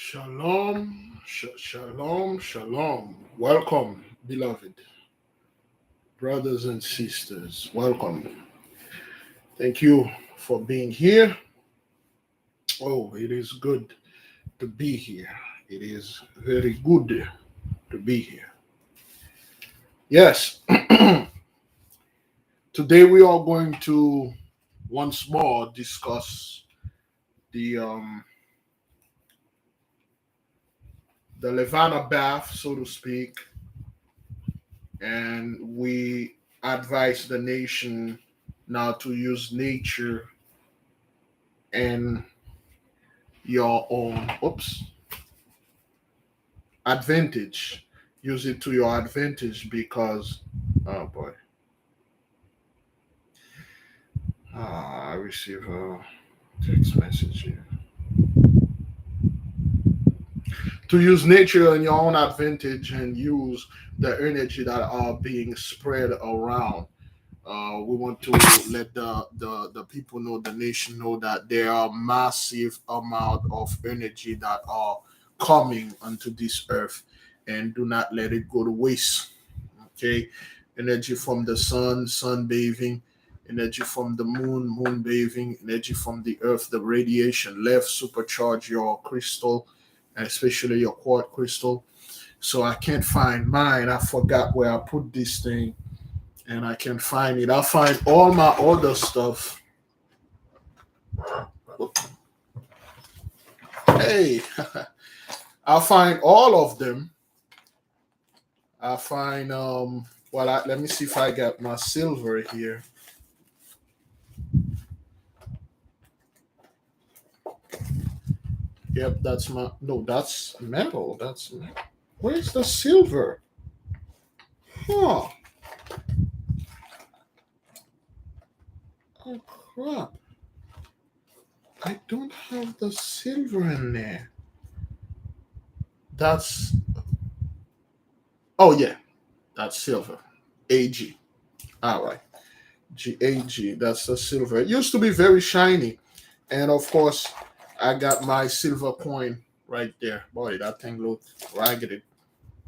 Shalom, shalom, shalom. Welcome, beloved brothers and sisters. Welcome. Thank you for being here. Oh, it is good to be here. It is very good to be here. Yes, today we are going to once more discuss the um the Levanah bath, so to speak, and we advise the nation now to use nature and your own advantage. Use it to your advantage because, oh boy, I receive a text message here. To use nature in your own advantage and use the energy that are being spread around. We want to let the people know, the nation know that there are massive amount of energy that are coming onto this earth, and do not let it go to waste. Okay, energy from the sun, sun bathing, energy from the moon, moon bathing, energy from the earth, the radiation left supercharge your crystal, especially your quartz crystal. So I can't find mine. I forgot where I put this thing, and I can find it. I'll find all my other stuff. Hey, I'll find all of them. I'll find let me see if I got my silver here. Yep, that's my no, that's metal. Where's the silver? Huh. Oh crap. I don't have the silver in there. That's oh yeah, that's silver. AG. All right. GAG. That's the silver. It used to be very shiny. And of course, I got my silver coin right there. Boy, that thing looked raggedy.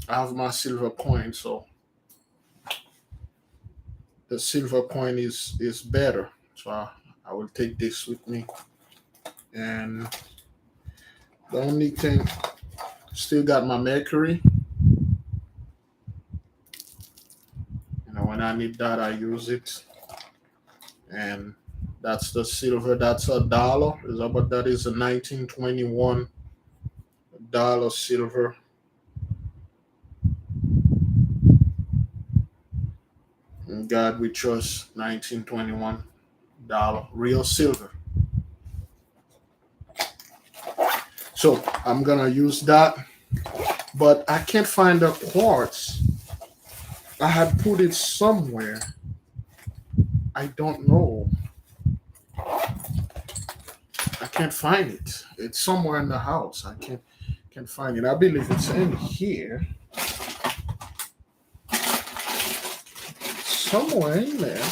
I have my silver coin, so the silver coin is better. So I will take this with me. And the only thing, still got my mercury. When I need that, I use it. And that's the silver. That's $1. Is that what that is? A 1921 dollar silver. In God we trust. 1921 real silver. So I'm gonna use that, but I can't find the quartz. I had put it somewhere. I don't know. I can't find it. It's somewhere in the house. I can't find it. I believe it's in here. Somewhere in there.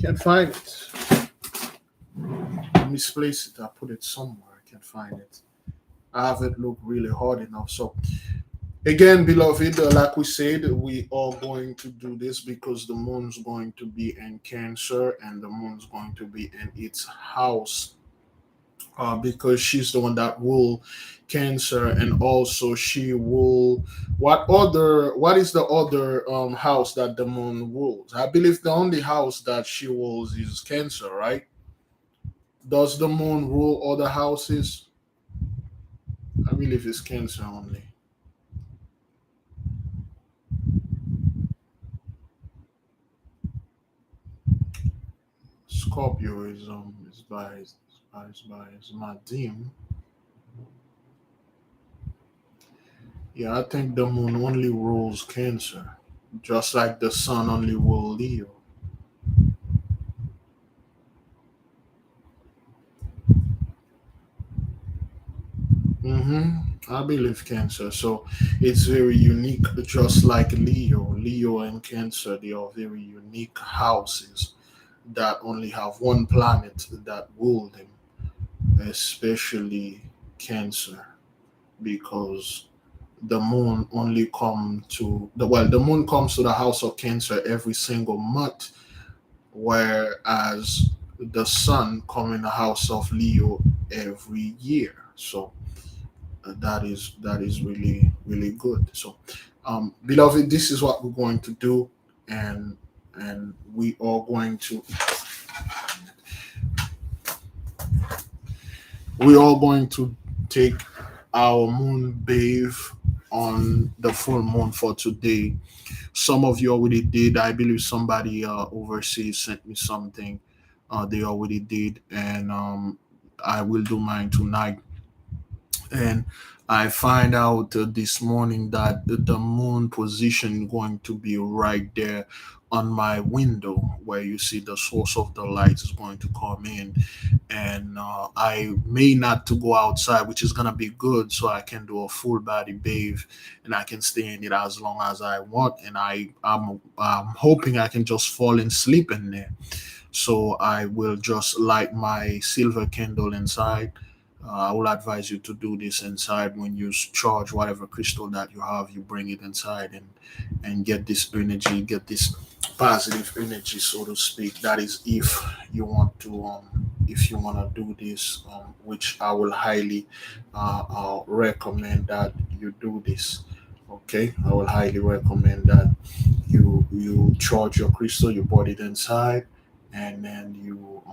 Can't find it. I misplaced it. I put it somewhere. I can't find it. I haven't looked really hard enough. So again, beloved, like we said, we are going to do this because the moon's going to be in Cancer and the moon's going to be in its house. Because she's the one that will Cancer, and also she will. What is the other house that the moon rules? I believe the only house that she rules is Cancer, right? Does the moon rule other houses? I believe it's Cancer only. Scorpio is my dim. Yeah, I think the moon only rules Cancer, just like the sun only rules Leo. Mm-hmm. I believe Cancer. So it's very unique, just like Leo. Leo and Cancer, they are very unique houses that only have one planet that rule them, especially Cancer, because the moon only come to the well, the moon comes to the house of Cancer every single month, whereas the sun come in the house of Leo every year. So that is really good. So, beloved, this is what we're going to do, and we are going to take our moon bathe on the full moon for today. Some of you already did. I believe somebody overseas sent me something. They already did, and I will do mine tonight. And I find out this morning that the moon position going to be right there on my window where you see the source of the light is going to come in, and I may not to go outside, which is gonna be good, so I can do a full body bathe, and I can stay in it as long as I want, and I'm hoping I can just fall and sleep in there. So I will just light my silver candle inside. I will advise you to do this inside. When you charge whatever crystal that you have, you bring it inside and get this energy, get this positive energy, so to speak. That is if you want to do this, which I will highly recommend that you do this. Okay, I will highly recommend that you charge your crystal, you put it inside, and then you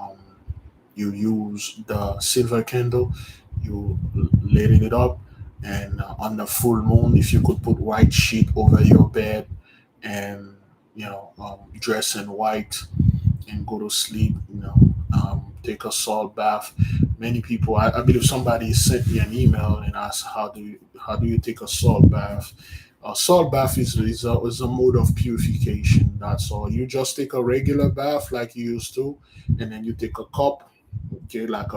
use the silver candle, you lit it up, and on the full moon, if you could put white sheet over your bed, and dress in white and go to sleep. Take a salt bath. Many people, I believe somebody sent me an email and asked, how do you take a salt bath? A salt bath is a mode of purification. That's all. You just take a regular bath like you used to, and then you take a cup, okay, like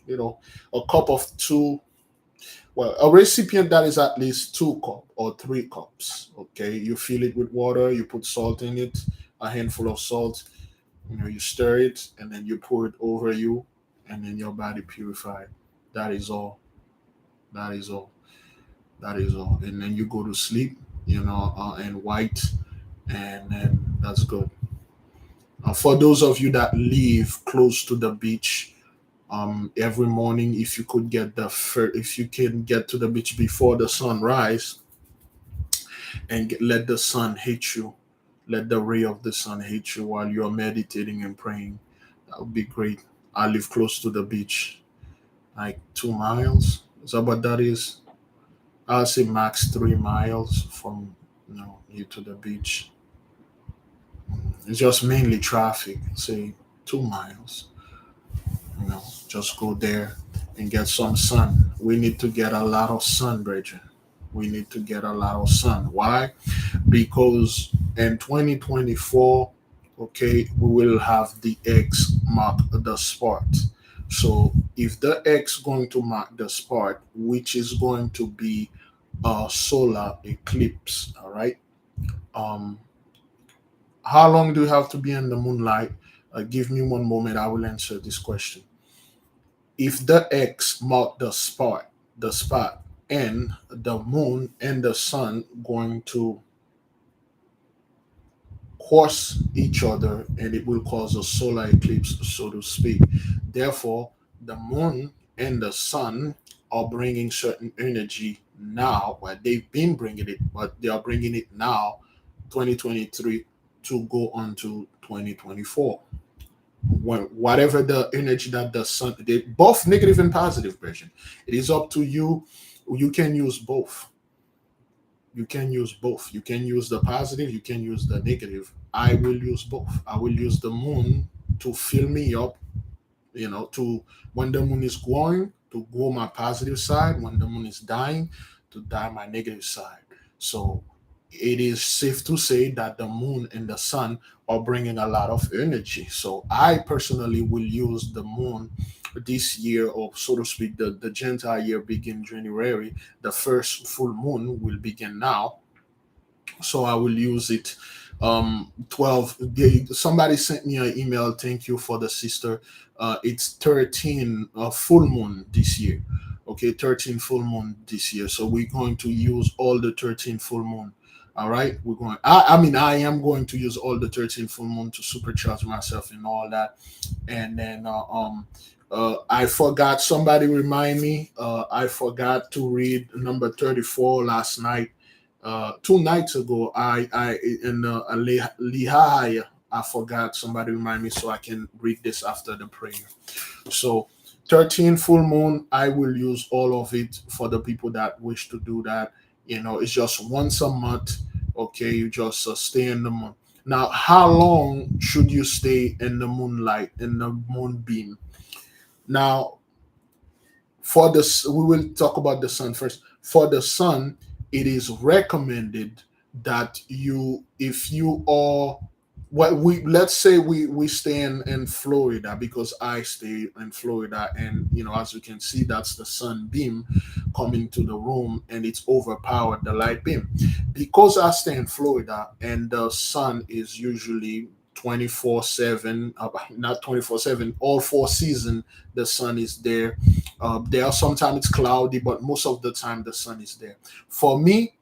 you know a cup of two, well, a recipient that is at least 2 cup or 3 cups. Okay, you fill it with water, you put salt in it, a handful of salt. You stir it, and then you pour it over you, and then your body purified. That is all. That is all. That is all. And then you go to sleep, in white, and then that's good. For those of you that live close to the beach, every morning, if you could if you can get to the beach before the sunrise, and let the sun hit you, let the ray of the sun hit you while you're meditating and praying, that would be great. I live close to the beach, like 2 miles. Is that what that is? I'll say max 3 miles from here to the beach. It's just mainly traffic. Say 2 miles. Just go there and get some sun. We need to get a lot of sun, Bridget. We need to get a lot of sun. Why? Because in 2024, okay, we will have the X mark the spot. So if the X going to mark the spot, which is going to be a solar eclipse, all right. Um, how long do you have to be in the moonlight? Give me one moment. I will answer this question. If the X mark the spot, and the moon and the sun going to cross each other, and it will cause a solar eclipse, so to speak. Therefore, the moon and the sun are bringing certain energy now. Well, they've been bringing it, but they are bringing it now, 2023, to go on to 2024. Whatever the energy that the sun, they both negative and positive version. It is up to you. You can use both. You can use both. You can use the positive, you can use the negative. I will use both. I will use the moon to fill me up, to when the moon is growing, to grow my positive side, when the moon is dying, to die my negative side. So it is safe to say that the moon and the sun are bringing a lot of energy. So I personally will use the moon this year, or so to speak, the Gentile year begin January. The first full moon will begin now, so I will use it. 12 somebody sent me an email. Thank you for the sister. It's 13 full moon this year. Okay, 13 full moon this year. So we're going to use all the 13 full moon. All right, we're going. I mean, I am going to use all the 13 full moon to supercharge myself and all that. And then I forgot. Somebody remind me. I forgot to read number 34 last night. 2 nights ago, I in Lehigh, I forgot. Somebody remind me so I can read this after the prayer. So 13 full moon, I will use all of it for the people that wish to do that. It's just once a month. Okay, you just stay in the moon. Now, how long should you stay in the moonlight, in the moonbeam? Now, for this, we will talk about the sun first. For the sun, it is recommended that if you are, well, let's say we stay in Florida, because I stay in Florida, and as you can see, that's the sun beam coming to the room, and it's overpowered the light beam. Because I stay in Florida and the sun is usually 24/7, not 24/7, all 4 seasons the sun is there. There are sometimes it's cloudy, but most of the time the sun is there. For me,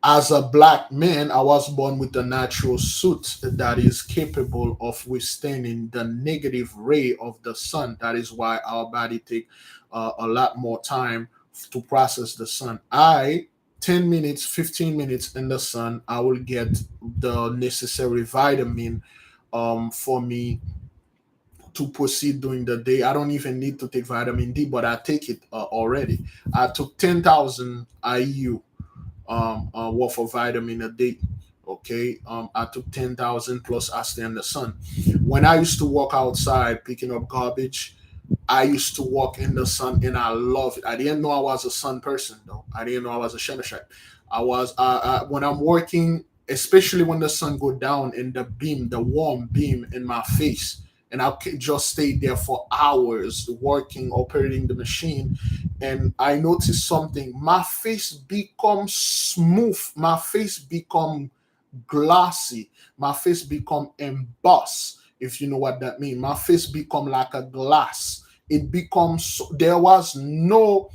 as a black man, I was born with a natural suit that is capable of withstanding the negative ray of the sun. That is why our body take a lot more time to process the sun. 10 minutes, 15 minutes in the sun, I will get the necessary vitamin for me to proceed during the day. I don't even need to take vitamin D, but I take it already. I took 10,000 IU worth of vitamin a day. Okay, I took 10,000 plus. I stay in the sun. When I used to walk outside picking up garbage, I used to walk in the sun, and I love it. I didn't know I was a sun person though. I didn't know I was a Shemashite. I was when I'm working, especially when the sun go down and the warm beam in my face, and I could just stay there for hours working, operating the machine, and I noticed something. My face becomes smooth. My face become glossy. My face become embossed. If you know what that means, my face become like a glass. It becomes no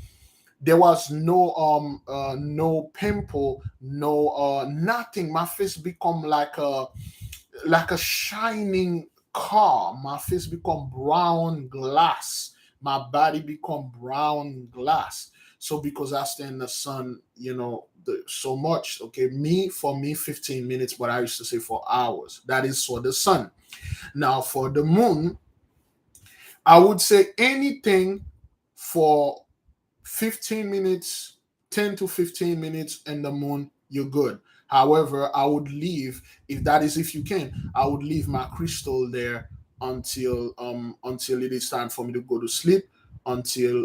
pimple, no nothing. My face become like a shining car. My face become brown glass. My body become brown glass. So because I stay in the sun, so much. Okay, for me, 15 minutes, but I used to say for hours. That is for the sun. Now for the moon, I would say anything for 15 minutes, 10 to 15 minutes in the moon, you're good. However, I would leave, if you can, I would leave my crystal there until it is time for me to go to sleep, until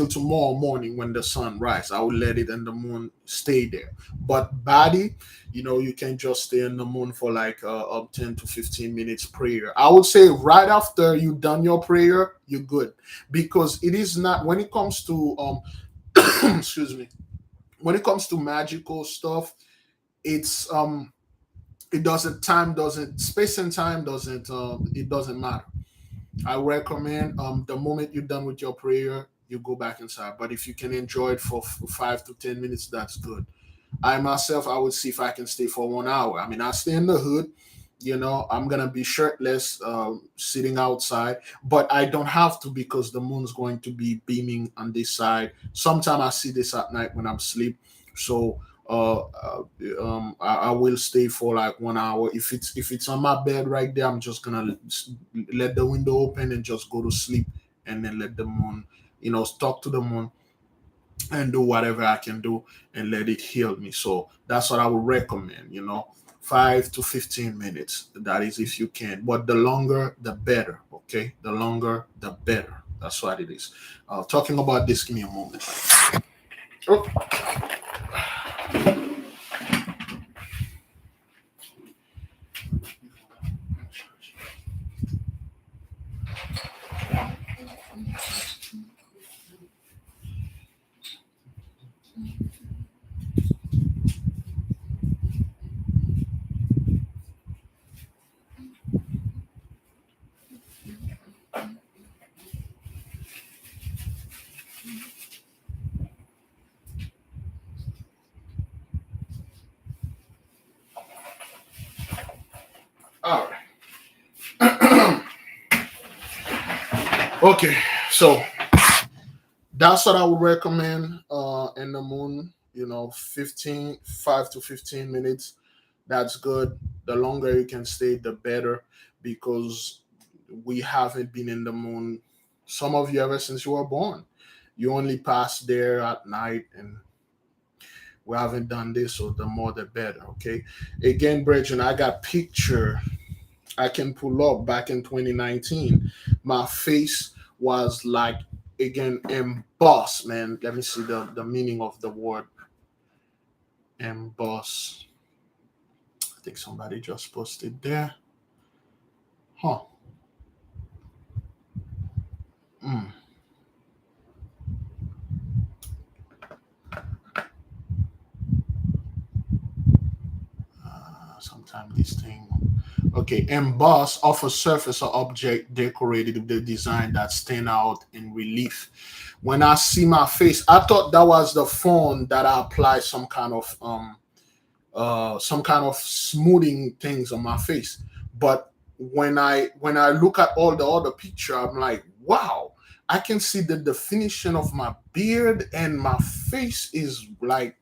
tomorrow morning when the sun rises. I will let it and the moon stay there. But body, you can just stay in the moon for like 10 to 15 minutes prayer. I would say right after you done your prayer, you're good, because it is not, when it comes to excuse me, when it comes to magical stuff, it's it doesn't time doesn't space and time doesn't it doesn't matter. I recommend the moment you're done with your prayer, you go back inside. But if you can enjoy it for 5 to 10 minutes, that's good. I myself, I would see if I can stay for 1 hour. I mean, I stay in the hood. I'm gonna be shirtless, sitting outside, but I don't have to, because the moon's going to be beaming on this side. Sometimes I see this at night when I'm asleep. So I will stay for like 1 hour. If it's on my bed right there, I'm just gonna let the window open and just go to sleep, and then let the moon, talk to the moon and do whatever I can do and let it heal me. So that's what I would recommend, 5 to 15 minutes. That is if you can. But the longer, the better. Okay? The longer, the better. That's what it is. Talking about this, give me a moment. Oh. Okay, so that's what I would recommend in the moon. 5 to 15 minutes. That's good. The longer you can stay, the better, because we haven't been in the moon. Some of you ever since you were born. You only pass there at night, and we haven't done this, so the more the better. Okay. Again, Brethren, I got picture I can pull up back in 2019. My face was like, again, embossed, man. Let me see the meaning of the word emboss. I think somebody just posted there. Huh. Mm. Sometimes this thing. Okay, emboss off a surface or object decorated with a design that stand out in relief. When I see my face, I thought that was the phone that I apply some kind of smoothing things on my face. But when I look at all the other picture, I'm like, wow, I can see the definition of my beard, and my face is like,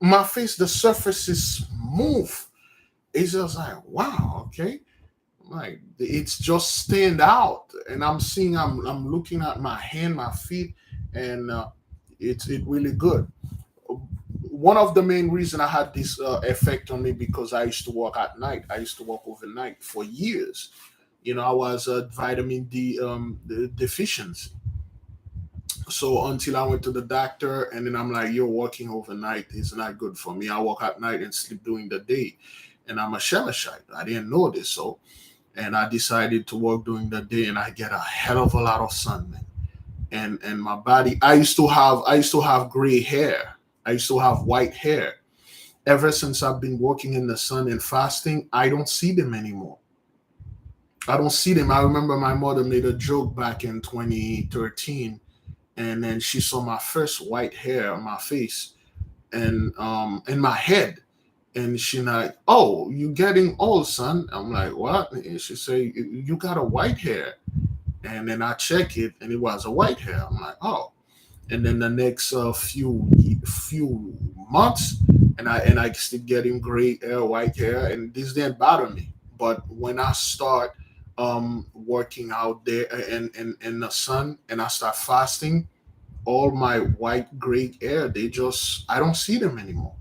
my face, the surface is smooth. It's just like, wow, okay. Like, it's just stand out, and I'm looking at my hand, my feet, and it really good. One of the main reason I had this effect on me, because I used to work at night. I used to work overnight for years. I was vitamin D deficiency. So until I went to the doctor, and then I'm like, "You're working overnight is not good for me. I work at night and sleep during the day, and I'm a Shemashite. I didn't know this, so and I decided to work during the day, and I get a hell of a lot of sun, man. And my body, I used to have gray hair. I used to have white hair. Ever since I've been working in the sun and fasting, I don't see them anymore. I don't see them. I remember my mother made a joke back in 2013, and then she saw my first white hair on my face and in my head, and she like, "Oh, you getting old, son?" I'm like, "What?" And she say, "You got a white hair." And then I check it, and it was a white hair. I'm like, "Oh." And then the next few months, and I still getting gray hair, white hair, and this didn't bother me. But when I start working out there in the sun, and I start fasting, all my white gray hair, they just, I don't see them anymore.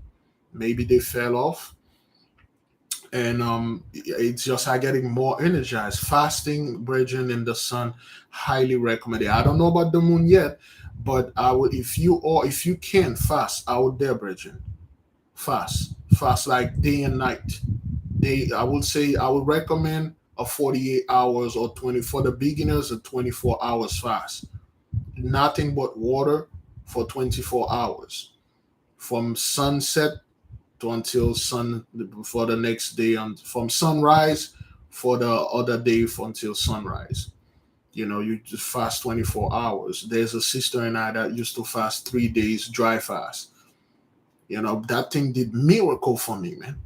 Maybe they fell off, and it's just I getting more energized. Fasting, brethren, in the sun, highly recommended. I don't know about the moon yet, but I would, if you can fast out there, brethren, fast like day and night. I would say I would recommend a 48 hours or 20 for the beginners, a 24 hours fast. Nothing but water for 24 hours from sunset to until sun for the next day, and from sunrise for the other day until sunrise. You just fast 24 hours. There's a sister and I that used to fast 3 days dry fast. That thing did miracle for me, man.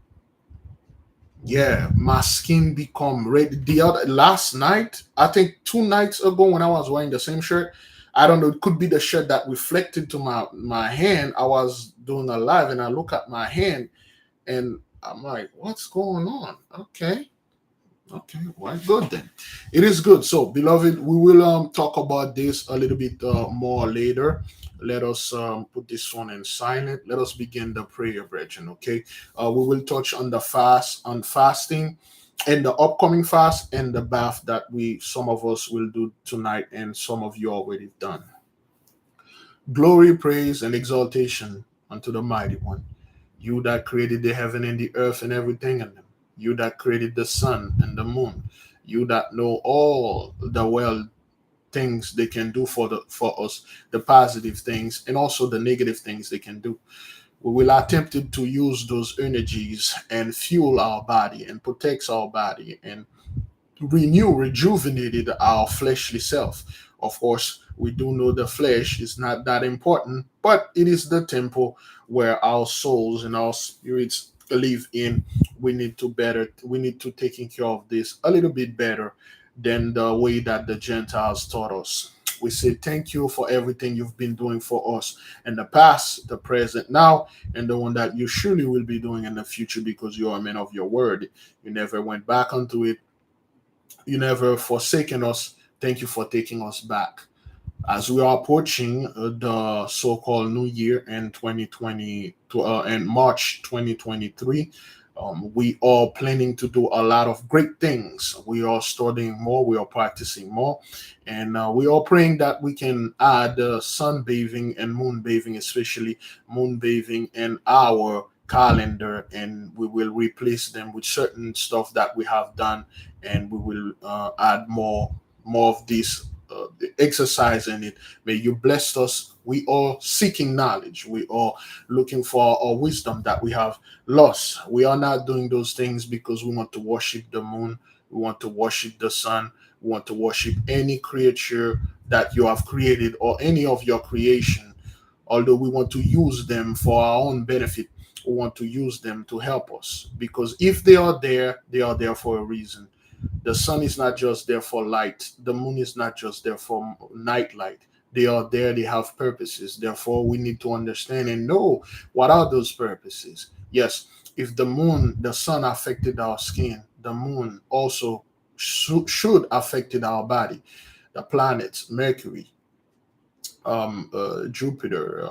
Yeah, my skin become red. The other last night, I think 2 nights ago, when I was wearing the same shirt, I don't know, it could be the shirt that reflected to my hand. I was doing a live, and I look at my hand, and I'm like, what's going on? Okay. Okay, well, good then. It is good. So, beloved, we will talk about this a little bit more later. Let us put this one in silent. Let us begin the prayer, brethren. Okay, we will touch on the fast, on fasting, and the upcoming fast, and the bath that some of us will do tonight, and some of you already done. Glory, praise, and exaltation unto the Mighty One. You that created the heaven and the earth and everything in them. You that created the sun and the moon. You that know all the well things they can do for us, the positive things and also the negative things they can do. We will attempt to use those energies and fuel our body and protects our body and rejuvenated our fleshly self. Of course, we do know the flesh is not that important, but it is the temple where our souls and our spirits live in. We need to taking care of this a little bit better than the way that the Gentiles taught us. We say thank you for everything you've been doing for us in the past, the present, now, and the one that you surely will be doing in the future because you are a man of your word. You never went back onto it. You never forsaken us. Thank you for taking us back. As we are approaching the so-called New Year in 2020 and March 2023, we are planning to do a lot of great things. We are studying more, we are practicing more, and we are praying that we can add sunbathing and moon bathing, especially moon bathing, in our calendar, and we will replace them with certain stuff that we have done, and we will add more of this exercise in it. May you bless us. We are seeking knowledge. We are looking for our wisdom that we have lost. We are not doing those things because we want to worship the moon. We want to worship the sun. We want to worship any creature that you have created or any of your creation. Although we want to use them for our own benefit, we want to use them to help us. Because if they are there for a reason. The sun is not just there for light. The moon is not just there for night light. They are there, they have purposes. Therefore, we need to understand and know what are those purposes. Yes, if the sun affected our skin, the moon also should affected our body. The planets, Mercury, Jupiter,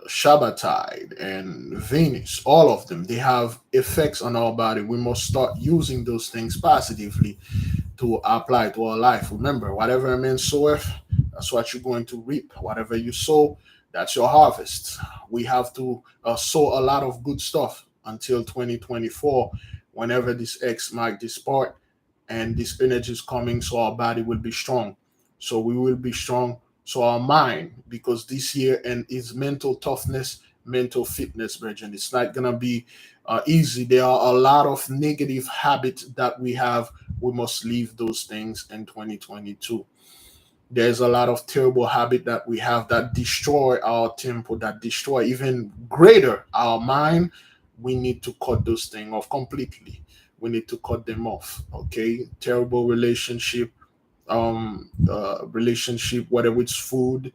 Shabbatide and Venus, all of them, they have effects on our body. We must start using those things positively to apply to our life. Remember, whatever a man soweth, that's what you're going to reap. Whatever you sow, that's your harvest. We have to sow a lot of good stuff until 2024, whenever this X mark this part and this energy is coming, so our body will be strong. So we will be strong. So our mind, because this year and is mental toughness, mental fitness, Bridget. It's not gonna be easy. There are a lot of negative habits that we have. We must leave those things in 2022. There's a lot of terrible habit that we have that destroy our temple, that destroy even greater our mind. We need to cut those things off completely. We need to cut them off. Okay, terrible relationship, whether it's food,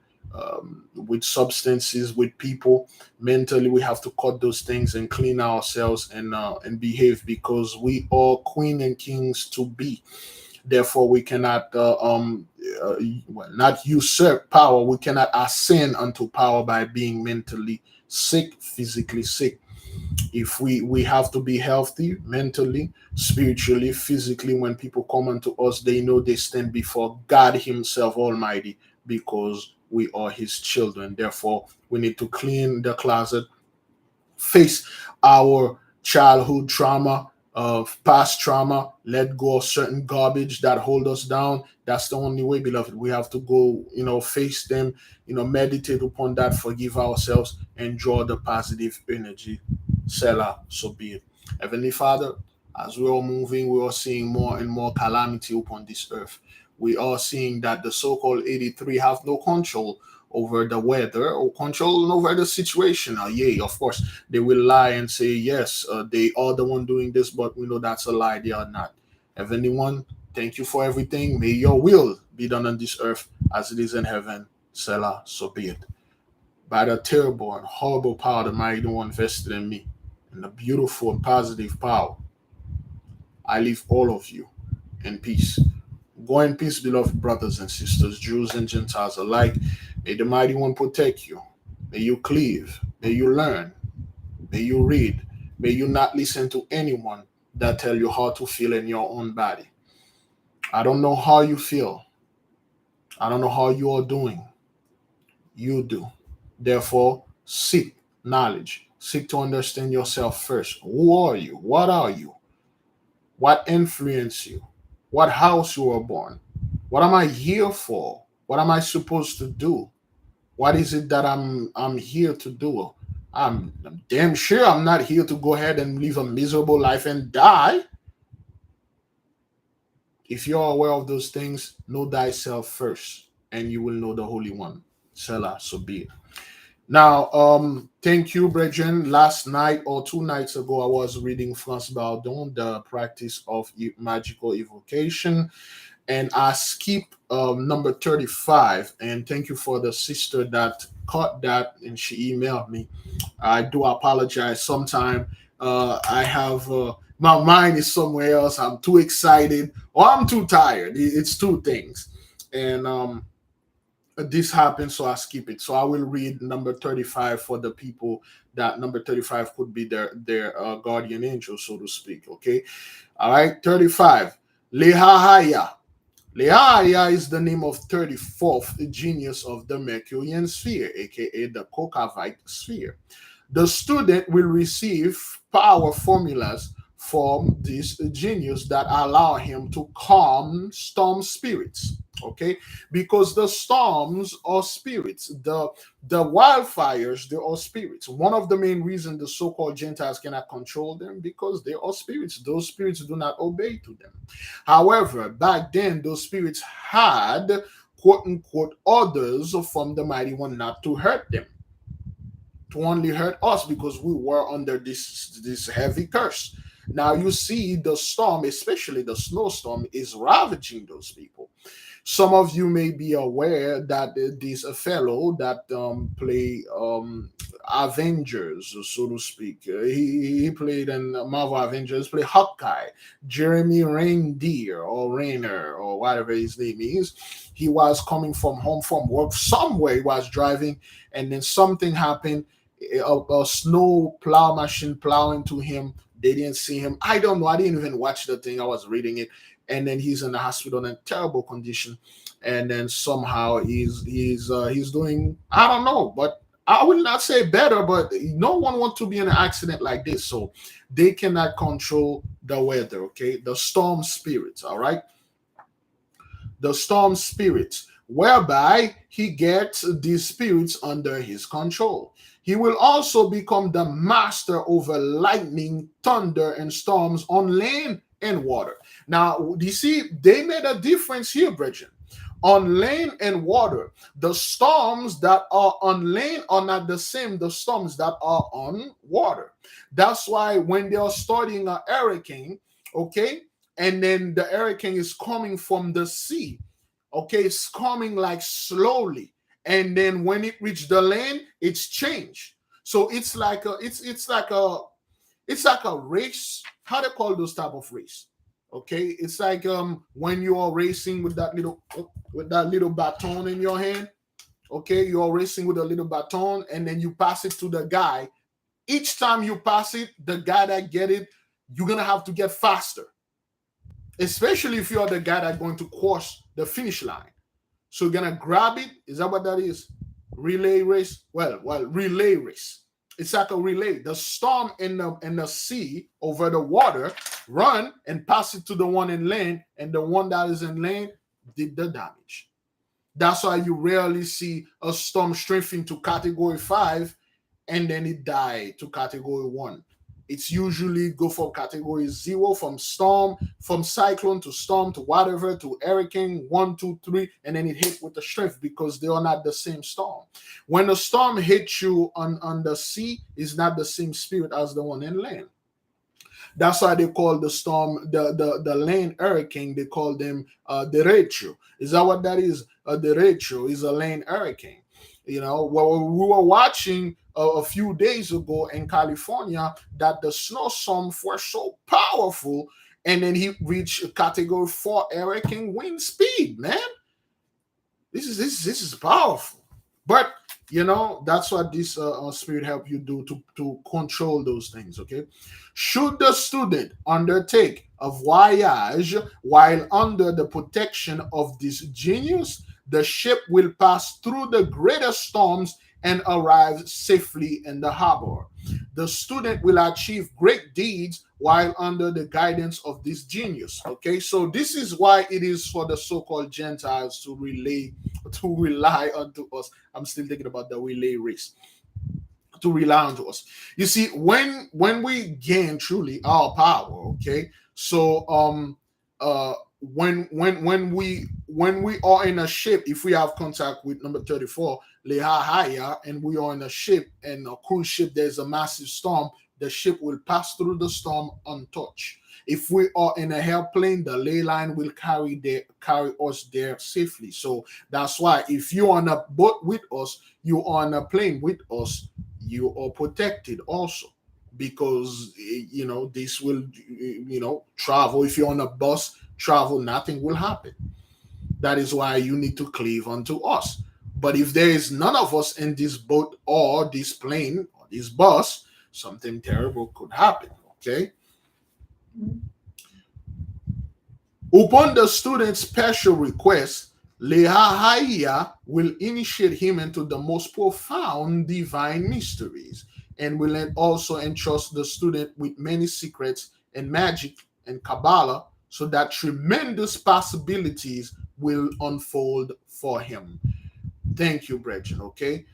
with substances, with people. Mentally, we have to cut those things and clean ourselves and behave because we are queen and kings to be. Therefore, we cannot not usurp power. We cannot ascend unto power by being mentally sick, physically sick. If we have to be healthy mentally, spiritually, physically. When people come unto us, they know they stand before God Himself Almighty because we are His children. Therefore, we need to clean the closet, face our childhood trauma, of past trauma, let go of certain garbage that hold us down. That's the only way, beloved. We have to go, face them, meditate upon that, forgive ourselves, and draw the positive energy. Selah, so be it. Heavenly Father, as we are moving, we are seeing more and more calamity upon this earth. We are seeing that the so-called 83 have no control over the weather or control over the situation. Yea, of course, they will lie and say, yes, they are the one doing this, but we know that's a lie. They are not. Heavenly One, thank you for everything. May your will be done on this earth as it is in heaven. Selah, so be it. By the terrible and horrible power the mighty one vested in me, and the beautiful and positive power, I leave all of you in peace. Go in peace, beloved brothers and sisters, Jews and Gentiles alike. May the mighty one protect you. May you cleave. May you learn. May you read. May you not listen to anyone that tell you how to feel in your own body. I don't know how you feel. I don't know how you are doing. You do. Therefore, seek knowledge. Seek to understand yourself first. Who are you? What are you? What influenced you? What house you were born? What am I here for? What am I supposed to do? What is it that I'm here to do? I'm damn sure I'm not here to go ahead and live a miserable life and die. If you're aware of those things, know thyself first, and you will know the Holy One. Selah, so be it. Now, thank you, Brethren. Last night or 2 nights ago, I was reading Franz Baldon, the practice of magical evocation, and I skip number 35. And thank you for the sister that caught that and she emailed me. I do apologize. Sometime I have my mind is somewhere else. I'm too excited or I'm too tired. It's two things, and this happens, so I skip it. So I will read number 35 for the people that number 35 could be their guardian angel, so to speak. Okay, all right. 35. Lehaya. Leaya is the name of 34th genius of the Mercurian sphere, aka the Kokavite sphere. The student will receive power formulas from this genius that allow him to calm storm spirits. Okay, because the storms are spirits, the wildfires they are spirits. One of the main reasons the so-called Gentiles cannot control them because they are spirits. Those spirits do not obey to them. However, back then those spirits had quote unquote orders from the mighty one not to hurt them, to only hurt us because we were under this heavy curse. Now you see the storm, especially the snowstorm, is ravaging those people. Some of you may be aware that this fellow that play Avengers, so to speak. He played in Marvel Avengers, played Hawkeye, Jeremy Reindeer or Rainer or whatever his name is. He was coming from home from work somewhere. He was driving, and then something happened. A snow plow machine plowing into him. They didn't see him. I don't know. I didn't even watch the thing. I was reading it, and then he's in the hospital in terrible condition, and then somehow he's doing, I don't know, but I will not say better, but no one wants to be in an accident like this. So they cannot control the weather. Okay, the storm spirits. All right, the storm spirits, whereby he gets these spirits under his control. He will also become the master over lightning, thunder, and storms on land and water. Now, you see, they made a difference here, brethren. On land and water, the storms that are on land are not the same the storms that are on water. That's why when they are starting a hurricane, okay, and then the hurricane is coming from the sea, okay, it's coming like slowly, and then when it reach the land, it's changed. So it's like a it's like a race. How they call those type of race? Okay, it's like when you are racing with that little baton in your hand. Okay, you're racing with a little baton, and then you pass it to the guy. Each time you pass it, the guy that get it, you're gonna have to get faster, especially if you're the guy that's going to cross the finish line. So you're gonna grab it. Is that what that is? Relay race? Well, relay race. It's like a relay. The storm in the sea over the water run and pass it to the one in land, and the one that is in land did the damage. That's why you rarely see a storm strengthening to category 5 and then it died to category 1. It's usually go from category 0, from storm, from cyclone to storm to whatever to hurricane 1, 2, 3, and then it hit with the strength because they are not the same storm. When a storm hits you on the sea, it's not the same spirit as the one in land. That's why they call the storm, the land hurricane, they call them derecho. Is that what that is? A derecho is a land hurricane. You know, well, we were watching a few days ago in California that the snowstorm was so powerful, and then he reached category 4 hurricane wind speed. Man, this is powerful. But you know that's what this spirit help you do to control those things. Okay, should the student undertake a voyage while under the protection of this genius, the ship will pass through the greatest storms and arrive safely in the harbor. The student will achieve great deeds while under the guidance of this genius. Okay, so this is why it is for the so-called Gentiles to rely unto us. I'm still thinking about the relay race. To rely on us. You see, when we gain truly our power, okay. So when we are in a ship, if we have contact with number 34, Lehahaya, and we are in a ship, and a cruise ship, there's a massive storm, the ship will pass through the storm untouched. If we are in a airplane, the ley line will carry us there safely. So that's why if you're on a boat with us, you're on a plane with us, you are protected also, because this will travel. If you're on a bus, travel, nothing will happen. That is why you need to cleave unto us. But if there is none of us in this boat or this plane or this bus, something terrible could happen. Okay. Upon the student's special request, Lehahaya will initiate him into the most profound divine mysteries, and will also entrust the student with many secrets and magic and Kabbalah, so that tremendous possibilities will unfold for him. Thank you, Brethren. Okay.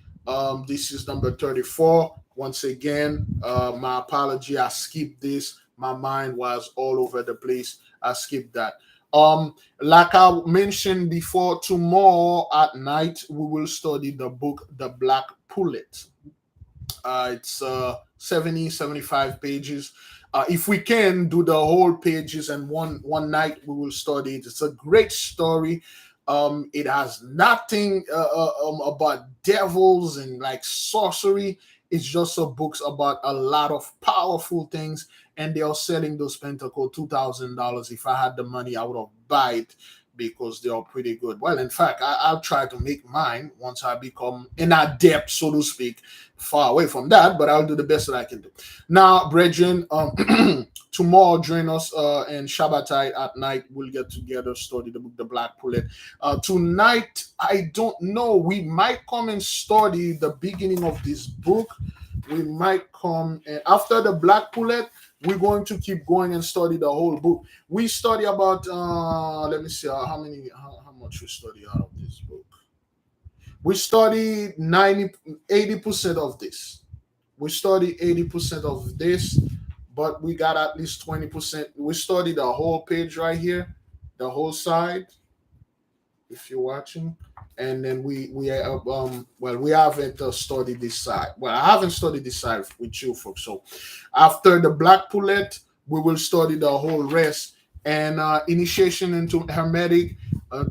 This is number 34. Once again, my apology. I skipped this. My mind was all over the place. I skipped that. Like I mentioned before, tomorrow at night we will study the book The Black Pullet. It's 70, 75 pages. If we can do the whole pages and one night, we will study it. It's a great story. It has nothing about devils and like sorcery. It's just a books about a lot of powerful things, and they are selling those Pentacle $2,000. If I had the money, I would have buy it, because they are pretty good. Well, in fact, I'll try to make mine once I become an adept, so to speak, far away from that, but I'll do the best that I can do. Now, brethren, tomorrow join us in Shabbatai at night. We'll get together, study the book, The Black Pullet. Tonight, I don't know. We might come and study the beginning of this book. We might come, and after the Black Pullet, we're going to keep going and study the whole book. We study about let me see how much we study out of this book. We study 80% of this. We study 80% of this, but we got at least 20%. We study the whole page right here, the whole side, if you're watching. And then we haven't studied this side. Well, I haven't studied this side with you folks. So after the Black Pullet, we will study the whole rest. And initiation into Hermetic,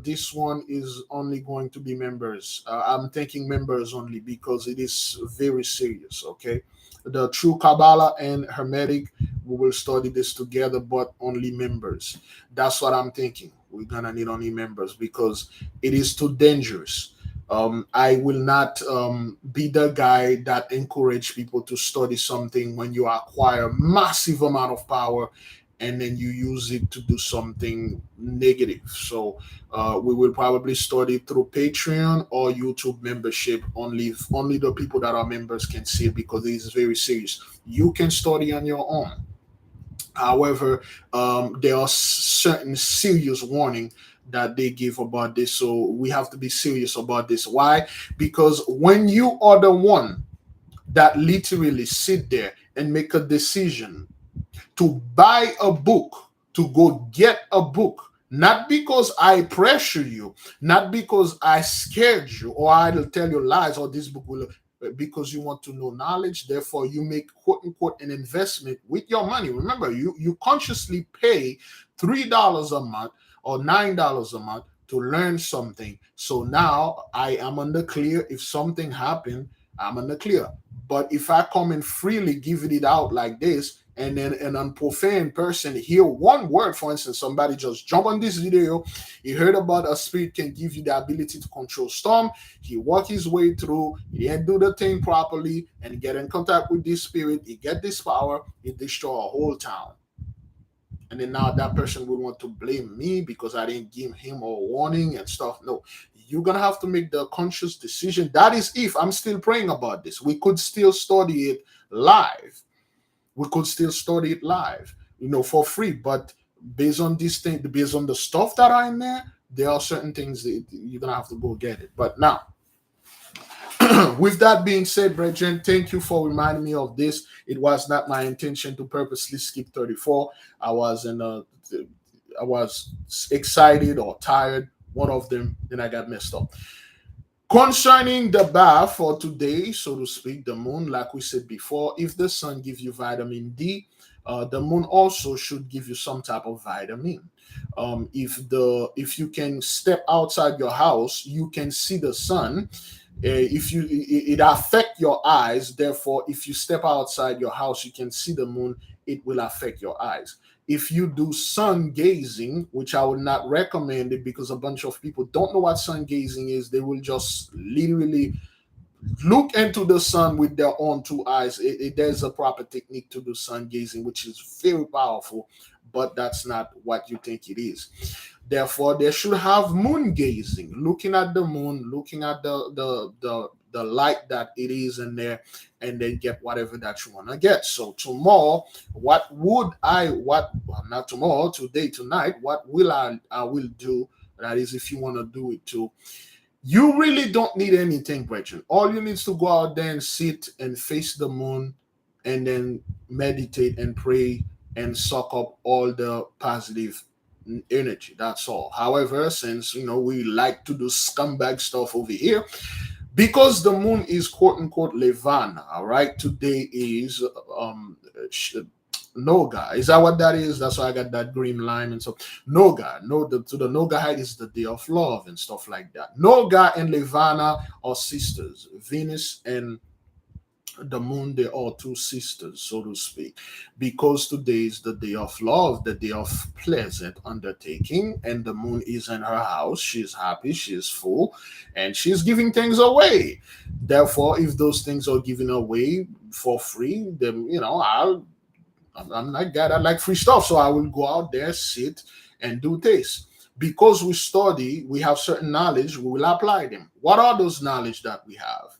this one is only going to be members. I'm thinking members only, because it is very serious. Okay, the true Kabbalah and Hermetic, we will study this together, but only members. That's what I'm thinking. We're gonna need only members, because it is too dangerous. I will not be the guy that encourage people to study something when you acquire massive amount of power, and then you use it to do something negative. So we will probably study through Patreon or YouTube membership. Only the people that are members can see it, because it is very serious. You can study on your own. However, there are certain serious warning that they give about this. So we have to be serious about this. Why? Because when you are the one that literally sit there and make a decision to buy a book, to go get a book, not because I pressure you, not because I scared you, or I'll tell you lies, or this book will, because you want to know knowledge. Therefore, you make quote unquote an investment with your money. Remember, you consciously pay $3 a month or $9 a month to learn something. So now I am on the clear. If something happened, I'm on the clear. But if I come and freely giving it out like this, and then an unprofane person hear one word, for instance, somebody just jump on this video, he heard about a spirit can give you the ability to control storm, he walk his way through, he didn't do the thing properly, and get in contact with this spirit, he get this power, he destroy a whole town. And then now that person will want to blame me because I didn't give him a warning and stuff. No, you're gonna have to make the conscious decision. That is if I'm still praying about this. We could still study it live. We could still study it live, for free. But based on this thing, based on the stuff that are in there are certain things that you're gonna have to go get it. But now, with that being said, brethren, thank you for reminding me of this. It was not my intention to purposely skip 34. I was excited or tired, one of them, then I got messed up. Concerning the bath for today, so to speak, the moon, like we said before, if the sun gives you vitamin D, the moon also should give you some type of vitamin. If you can step outside your house, you can see the sun. If you it affect your eyes, therefore if you step outside your house you can see the moon, it will affect your eyes. If you do sun gazing, which I would not recommend it because a bunch of people don't know what sun gazing is, they will just literally look into the sun with their own two eyes. There's a proper technique to do sun gazing, which is very powerful, but that's not what you think it is. Therefore, they should have moon gazing, looking at the moon, looking at the light that it is in there, and then get whatever that you want to get. So tomorrow, well, not tomorrow, today, tonight, what will I will do, that is if you want to do it too, you really don't need anything, brethren. All you need is to go out there and sit and face the moon and then meditate and pray and suck up all the positive energy. That's all. However, since we like to do scumbag stuff over here, because the moon is quote unquote Levanah, all right? Today is Noga. Is that what that is? That's why I got that green line and so Noga. No, to the Noga height is the day of love and stuff like that. Noga and Levanah are sisters. Venus and the moon, they are two sisters, so to speak, because today is the day of love, the day of pleasant undertaking, and the moon is in her house. She's happy, she's full, and she's giving things away. Therefore, if those things are given away for free, then I'm not guy that like free stuff, so I will go out there, sit, and do this. Because we study, we have certain knowledge, we will apply them. What are those knowledge that we have?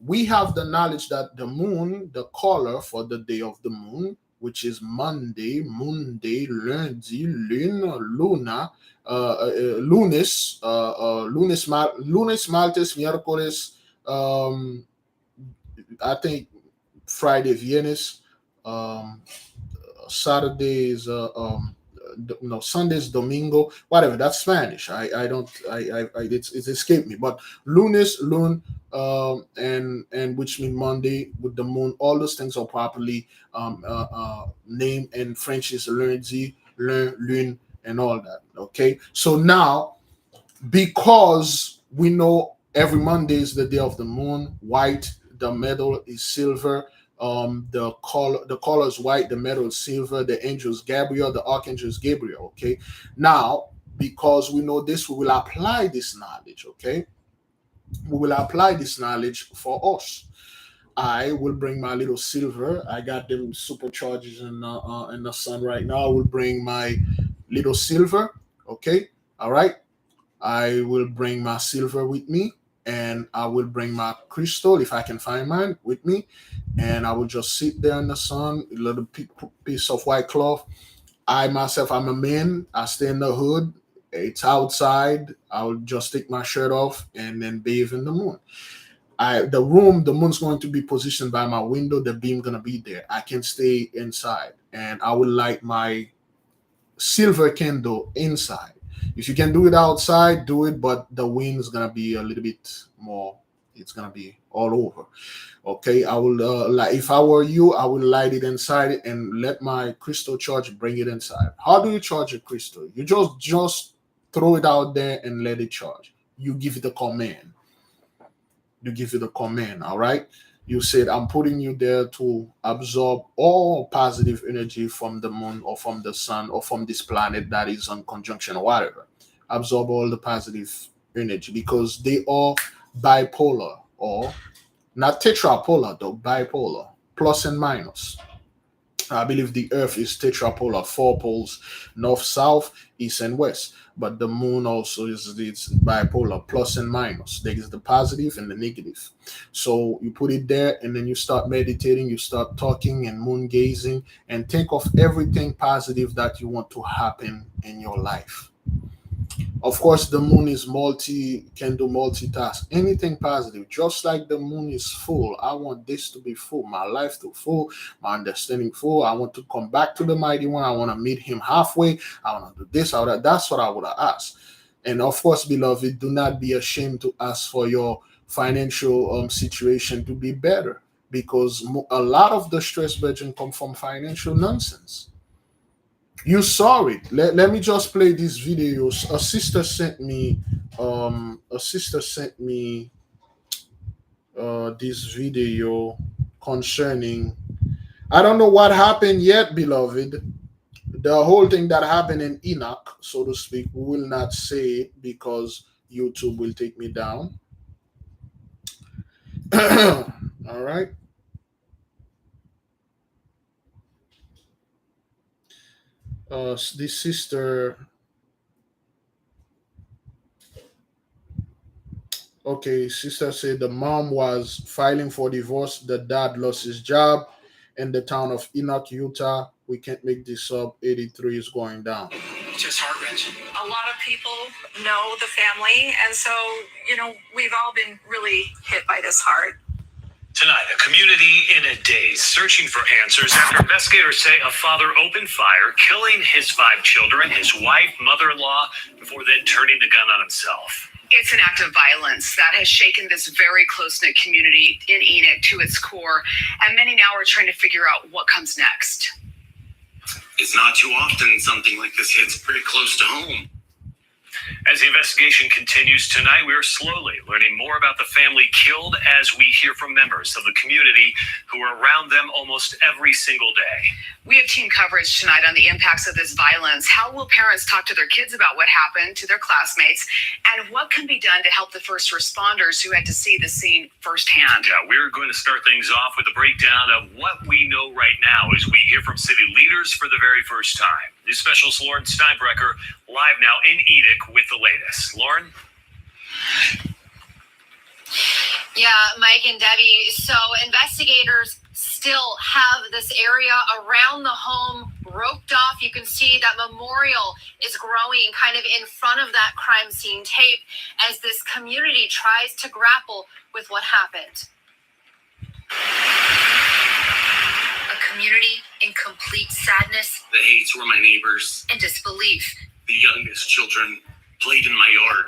We have the knowledge that the moon, the color for the day of the moon, which is Monday, Monday, Lundi, Lune, Luna, Lunes, Lunes, Martes, Miércoles, I think Friday, Viernes, um, Saturdays, no, Sundays, Domingo, whatever. That's Spanish. I don't. It's escaped me. But lunes, lune, and which mean Monday with the moon. All those things are properly named. And French is lundi, lune, and all that. Okay. So now, because we know every Monday is the day of the moon, white, the metal is silver, the color is white, the metal is silver, the angel is Gabriel, the archangel is Gabriel. Okay, now because we know this, we will apply this knowledge. Okay, we will apply this knowledge for us. I will bring my little silver. I got them superchargers in the sun right now. I will bring my little silver. Okay, all right. I will bring my silver with me, and I will bring my crystal if I can find mine with me, and I will just sit there in the sun, a little piece of white cloth. I myself, I'm a man. I stay in the hood. It's outside. I'll just take my shirt off and then bathe in the moon. The moon's going to be positioned by my window. The beam gonna be there. I can stay inside, and I will light my silver candle inside. If you can do it outside, do it, but the wind is gonna be a little bit more. It's gonna be all over. Okay, I will like if I were you, I would light it inside and let my crystal charge bring it inside. How do you charge a crystal? You just throw it out there and let it charge. You give it a command. You give it a command. All right. You said, I'm putting you there to absorb all positive energy from the moon or from the sun or from this planet that is on conjunction or whatever. Absorb all the positive energy because they are bipolar, or not tetrapolar though, bipolar, plus and minus. I believe the Earth is tetrapolar, four poles, north, south, east, and west. But the moon also is it's bipolar, plus and minus. There is the positive and the negative. So you put it there, and then you start meditating, you start talking and moon gazing, and think of everything positive that you want to happen in your life. Of course, the moon is can do multitask. Anything positive, just like the moon is full. I want this to be full, my life to full, my understanding full. I want to come back to the mighty one. I want to meet him halfway. I want to do this. That's what I would have asked. And of course, beloved, do not be ashamed to ask for your financial situation to be better, because a lot of the stress budget come from financial nonsense. You saw it. Let me just play these videos. A sister sent me this video concerning, I don't know what happened yet, beloved. The whole thing that happened in Enoch, so to speak, we will not say it because YouTube will take me down. All right. This sister, okay, sister said the mom was filing for divorce. The dad lost his job in the town of Enoch, Utah. We can't make this up. 83 is going down. Just heart wrenching. A lot of people know the family, and so, we've all been really hit by this hard. Tonight, a community in a daze searching for answers after investigators say a father opened fire, killing his 5 children, his wife, mother-in-law, before then turning the gun on himself. It's an act of violence that has shaken this very close-knit community in Enoch to its core, and many now are trying to figure out what comes next. It's not too often something like this hits pretty close to home. As the investigation continues tonight, we are slowly learning more about the family killed as we hear from members of the community who are around them almost every single day. We have team coverage tonight on the impacts of this violence. How will parents talk to their kids about what happened to their classmates, and what can be done to help the first responders who had to see the scene firsthand? Yeah, we're going to start things off with a breakdown of what we know right now as we hear from city leaders for the very first time. News Specialist Lauren Steinbrecher live now in Enoch with the latest. Lauren? Yeah, Mike and Debbie. So investigators still have this area around the home roped off. You can see that memorial is growing kind of in front of that crime scene tape as this community tries to grapple with what happened. A community in complete sadness. The hates were my neighbors. And disbelief. The youngest children played in my yard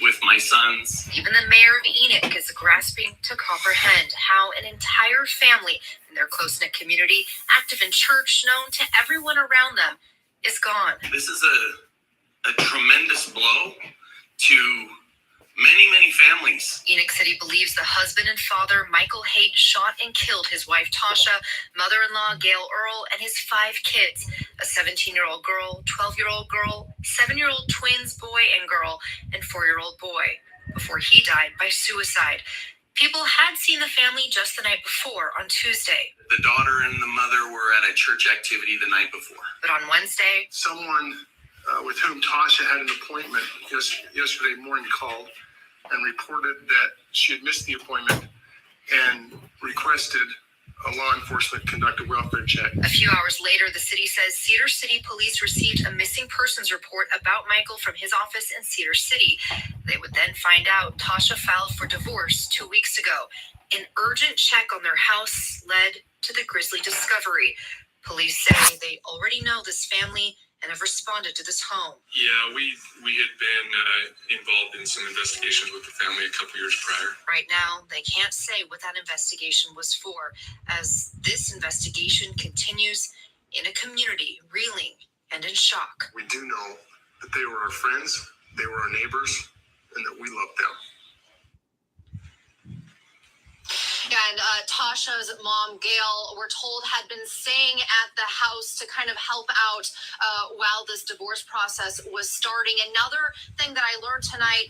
with my sons. Even the mayor of Enoch is grasping to comprehend how an entire family in their close-knit community, active in church, known to everyone around them, is gone. This is a tremendous blow to many families. Enoch City believes the husband and father, Michael Haight, shot and killed his wife, Tasha, mother-in-law, Gail Earl, and his 5 kids, a 17-year-old girl, 12-year-old girl, 7-year-old twins, boy and girl, and 4-year-old boy, before he died by suicide. People had seen the family just the night before, on Tuesday. The daughter and the mother were at a church activity the night before. But on Wednesday, someone with whom Tasha had an appointment yesterday morning called and reported that she had missed the appointment and requested a law enforcement conduct a welfare check. A few hours later, the city says Cedar City police received a missing persons report about Michael from his office in Cedar City. They would then find out Tasha filed for divorce 2 weeks ago. An urgent check on their house led to the grisly discovery. Police say they already know this family and have responded to this home. Yeah, we had been involved in some investigations with the family a couple years prior. Right now, they can't say what that investigation was for, as this investigation continues in a community reeling and in shock. We do know that they were our friends, they were our neighbors, and that we loved them. And Tasha's mom, Gail, we're told had been staying at the house to kind of help out while this divorce process was starting. Another thing that I learned tonight,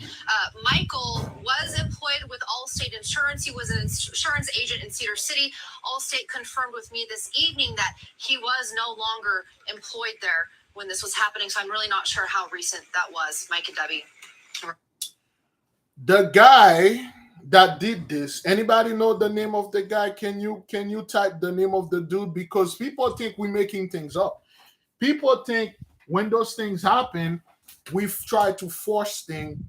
Michael was employed with Allstate Insurance. He was an insurance agent in Cedar City. Allstate confirmed with me this evening that he was no longer employed there when this was happening. So I'm really not sure how recent that was, Mike and Debbie. The guy that did this, anybody know the name of the guy? Can you type the name of the dude? Because people think we're making things up. People think when those things happen, we try to force things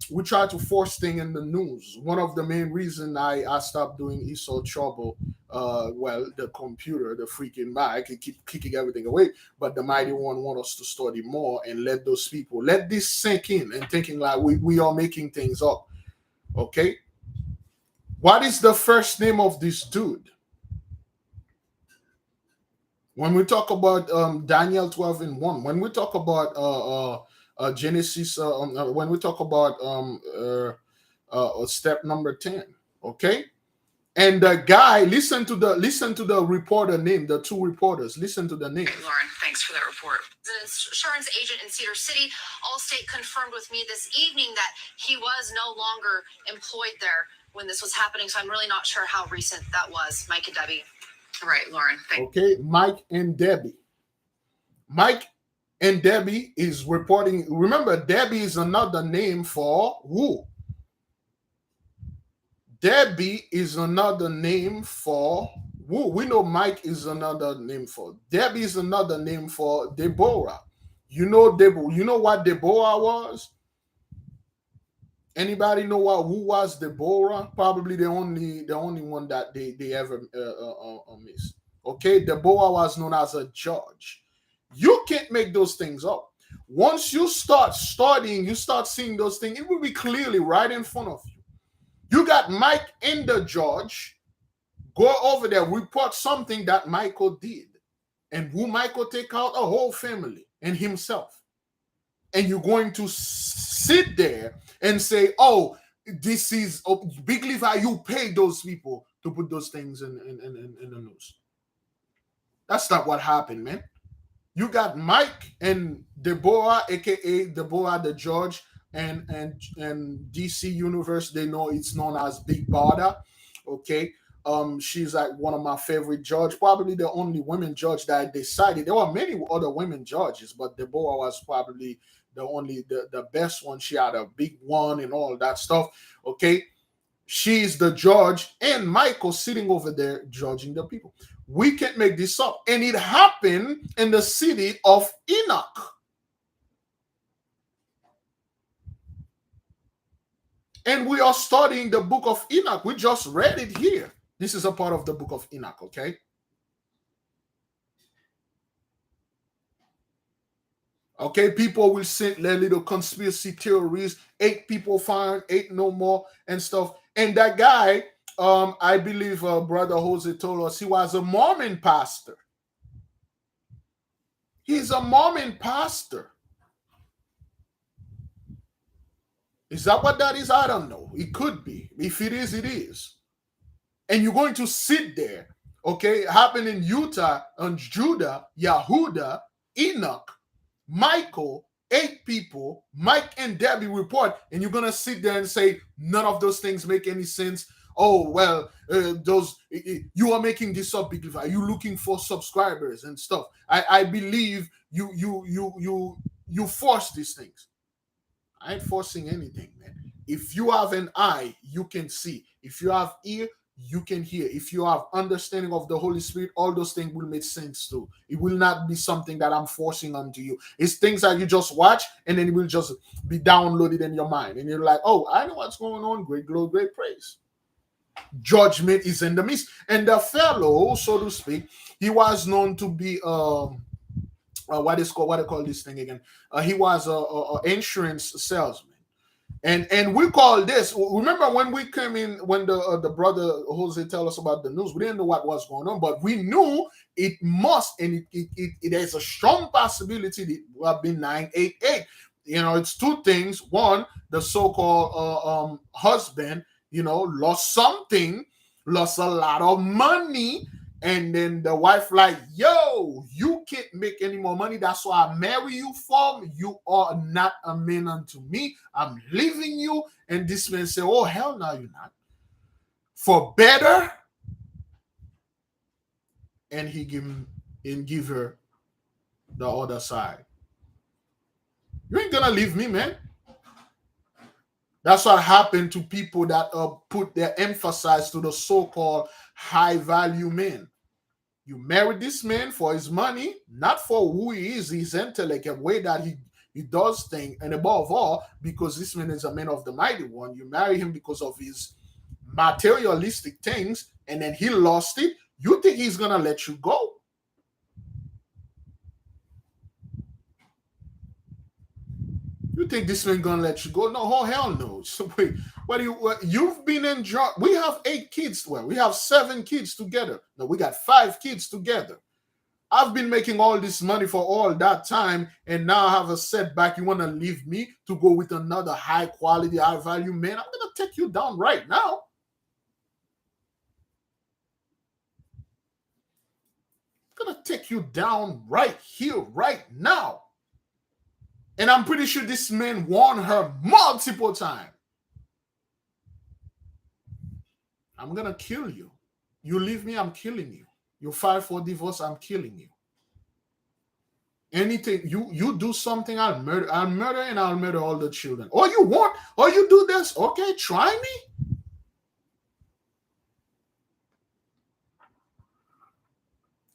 in the news. One of the main reasons I stopped doing ESO Trouble, the computer, the freaking Mac, it keep kicking everything away, but the mighty one want us to study more and let this sink in and thinking like we are making things up. Okay? What is the first name of this dude? When we talk about Daniel 12 and 1, when we talk about Genesis, when we talk about step number 10, okay? And the guy, listen to the reporter name, the two reporters. Listen to the name. Lauren, thanks for that report. The insurance agent in Cedar City, Allstate confirmed with me this evening that he was no longer employed there when this was happening. So I'm really not sure how recent that was, Mike and Debbie. All right, Lauren. Okay, Mike and Debbie. Mike and Debbie is reporting. Remember, Debbie is another name for who? Debbie is another name for who? We know Mike is another name for. Debbie is another name for Deborah. You know Deborah. You know what Deborah was? Anybody know who was Deborah? Probably the only one that they ever missed. Okay, Deborah was known as a judge. You can't make those things up. Once you start studying, you start seeing those things, it will be clearly right in front of you. You got Mike and the judge. Go over there, report something that Michael did. And who Michael take out? A whole family and himself. And you're going to sit there and say, oh, this is Big Levi, you paid those people to put those things in the news. That's not what happened, man. You got Mike and Deborah, aka Deborah the judge, and DC Universe. They know it's known as Big Barda. Okay. She's like one of my favorite judges, probably the only women judge that I decided. There were many other women judges, but Deborah was probably the best one. She had a big one and all that stuff. Okay. She's the judge, and Michael sitting over there judging the people. We can't make this up. And it happened in the city of Enoch. And we are studying the book of Enoch. We just read it here. This is a part of the book of Enoch, okay? Okay, people will send their little conspiracy theories. 8 people found, 8 no more, and stuff. And that guy, I believe Brother Jose told us he was a Mormon pastor. He's a Mormon pastor. Is that what that is? I don't know. It could be. If it is, it is. And you're going to sit there, okay? Happened in Utah, and Judah, Yehuda, Enoch, Michael, 8 people, Mike and Debbie report, and you're going to sit there and say, none of those things make any sense. Oh, well, you are making this up, Big Levi. You're looking for subscribers and stuff. I believe you force these things. I ain't forcing anything, man. If you have an eye, you can see. If you have ear, you can hear. If you have understanding of the Holy Spirit, all those things will make sense too. It will not be something that I'm forcing onto you. It's things that you just watch, and then it will just be downloaded in your mind. And you're like, oh, I know what's going on. Great glory, great praise. Judgment is in the midst. And the fellow, so to speak, he was known to be what they call this thing again? He was a insurance salesman. And we call this, remember when we came in, when the brother Jose tell us about the news, we didn't know what was going on, but we knew it must, and it has a strong possibility that it would have been 988. You know, it's 2 things. One, the so-called husband, you know, lost something, lost a lot of money. And then the wife like, yo, you can't make any more money. That's why I marry you for. You are not a man unto me. I'm leaving you. And this man say, oh, hell no, you're not. For better. And he give her the other side. You ain't gonna leave me, man. That's what happened to people that put their emphasis to the so-called high-value men. You marry this man for his money, not for who he is, his intellect, a way that he does things, and above all, because this man is a man of the mighty one. You marry him because of his materialistic things, and then he lost it. You think he's gonna let you go? You think this man gonna let you go? No, oh hell no. So wait, you've been in job? We have 8 kids. Well, we have 7 kids together. No, we got 5 kids together. I've been making all this money for all that time, and now I have a setback. You want to leave me to go with another high quality, high value man? I'm gonna take you down right now. I'm gonna take you down right here, right now. And I'm pretty sure this man warned her multiple times. I'm gonna kill you. You leave me, I'm killing you. You file for divorce, I'm killing you. Anything you do something, I'll murder and I'll murder all the children. Or you want, or you do this, okay, try me.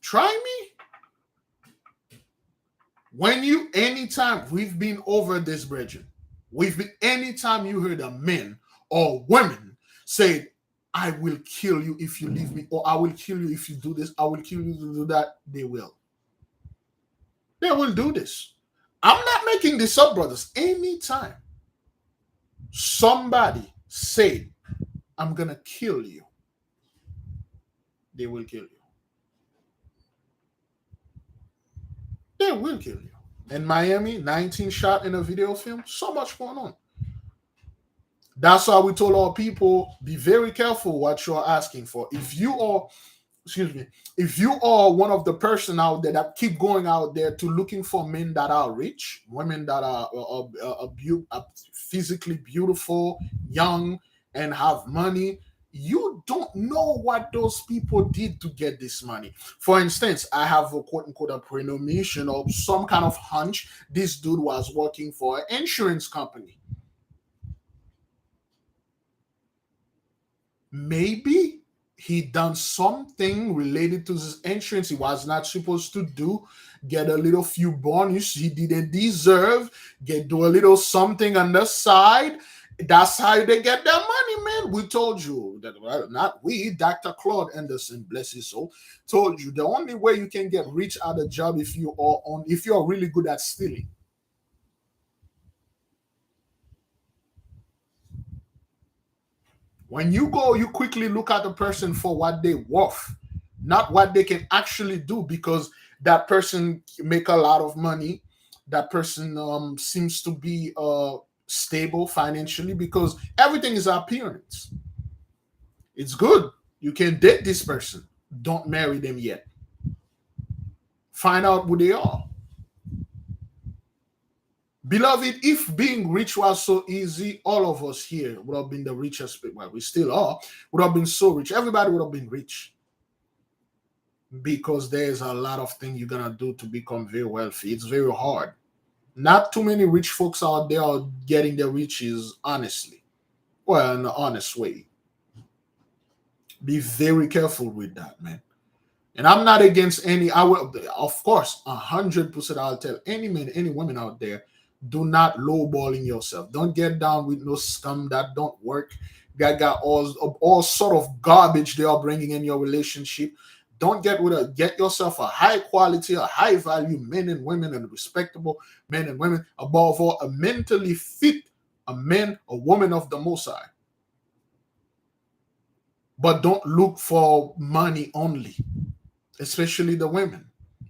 Try me. Anytime we've been over this, brethren, anytime you heard a man or women say, I will kill you if you leave me, or I will kill you if you do this, I will kill you to do that, they will. They will do this. I'm not making this up, brothers. Anytime somebody say, I'm going to kill you, they will kill you. They will kill you. In Miami, 19 shot in a video film, so much going on. That's why we told our people, be very careful what you're asking for. If you are one of the person out there that keep going out there to looking for men that are rich, women that are physically beautiful, young, and have money, you don't know what those people did to get this money. For instance, I have a quote-unquote a premonition or some kind of hunch. This dude was working for an insurance company. Maybe he done something related to his insurance he was not supposed to do, get a little few bonus he didn't deserve, do a little something on the side. That's how they get their money, man. We told you that, well, not we, Dr. Claude Anderson, bless his soul, told you the only way you can get rich at a job if you are really good at stealing. When you go, you quickly look at a person for what they're worth, not what they can actually do, because that person make a lot of money. That person seems to be stable financially, because everything is appearance. It's good. You can date this person. Don't marry them yet. Find out who they are. Beloved, if being rich was so easy, all of us here would have been the richest people. Well, we still are. Would have been so rich. Everybody would have been rich. Because there's a lot of things you're going to do to become very wealthy. It's very hard. Not too many rich folks out there are getting their riches honestly. Well, in an honest way. Be very careful with that, man. And I'm not against any, of course, 100% I'll tell any men, any women out there, do not lowballing yourself. Don't get down with no scum that don't work. Got all sort of garbage they are bringing in your relationship. Don't get yourself a high quality, a high value men and women, and respectable men and women. Above all, a mentally fit, a man, a woman of the Most High. But don't look for money only, especially the women.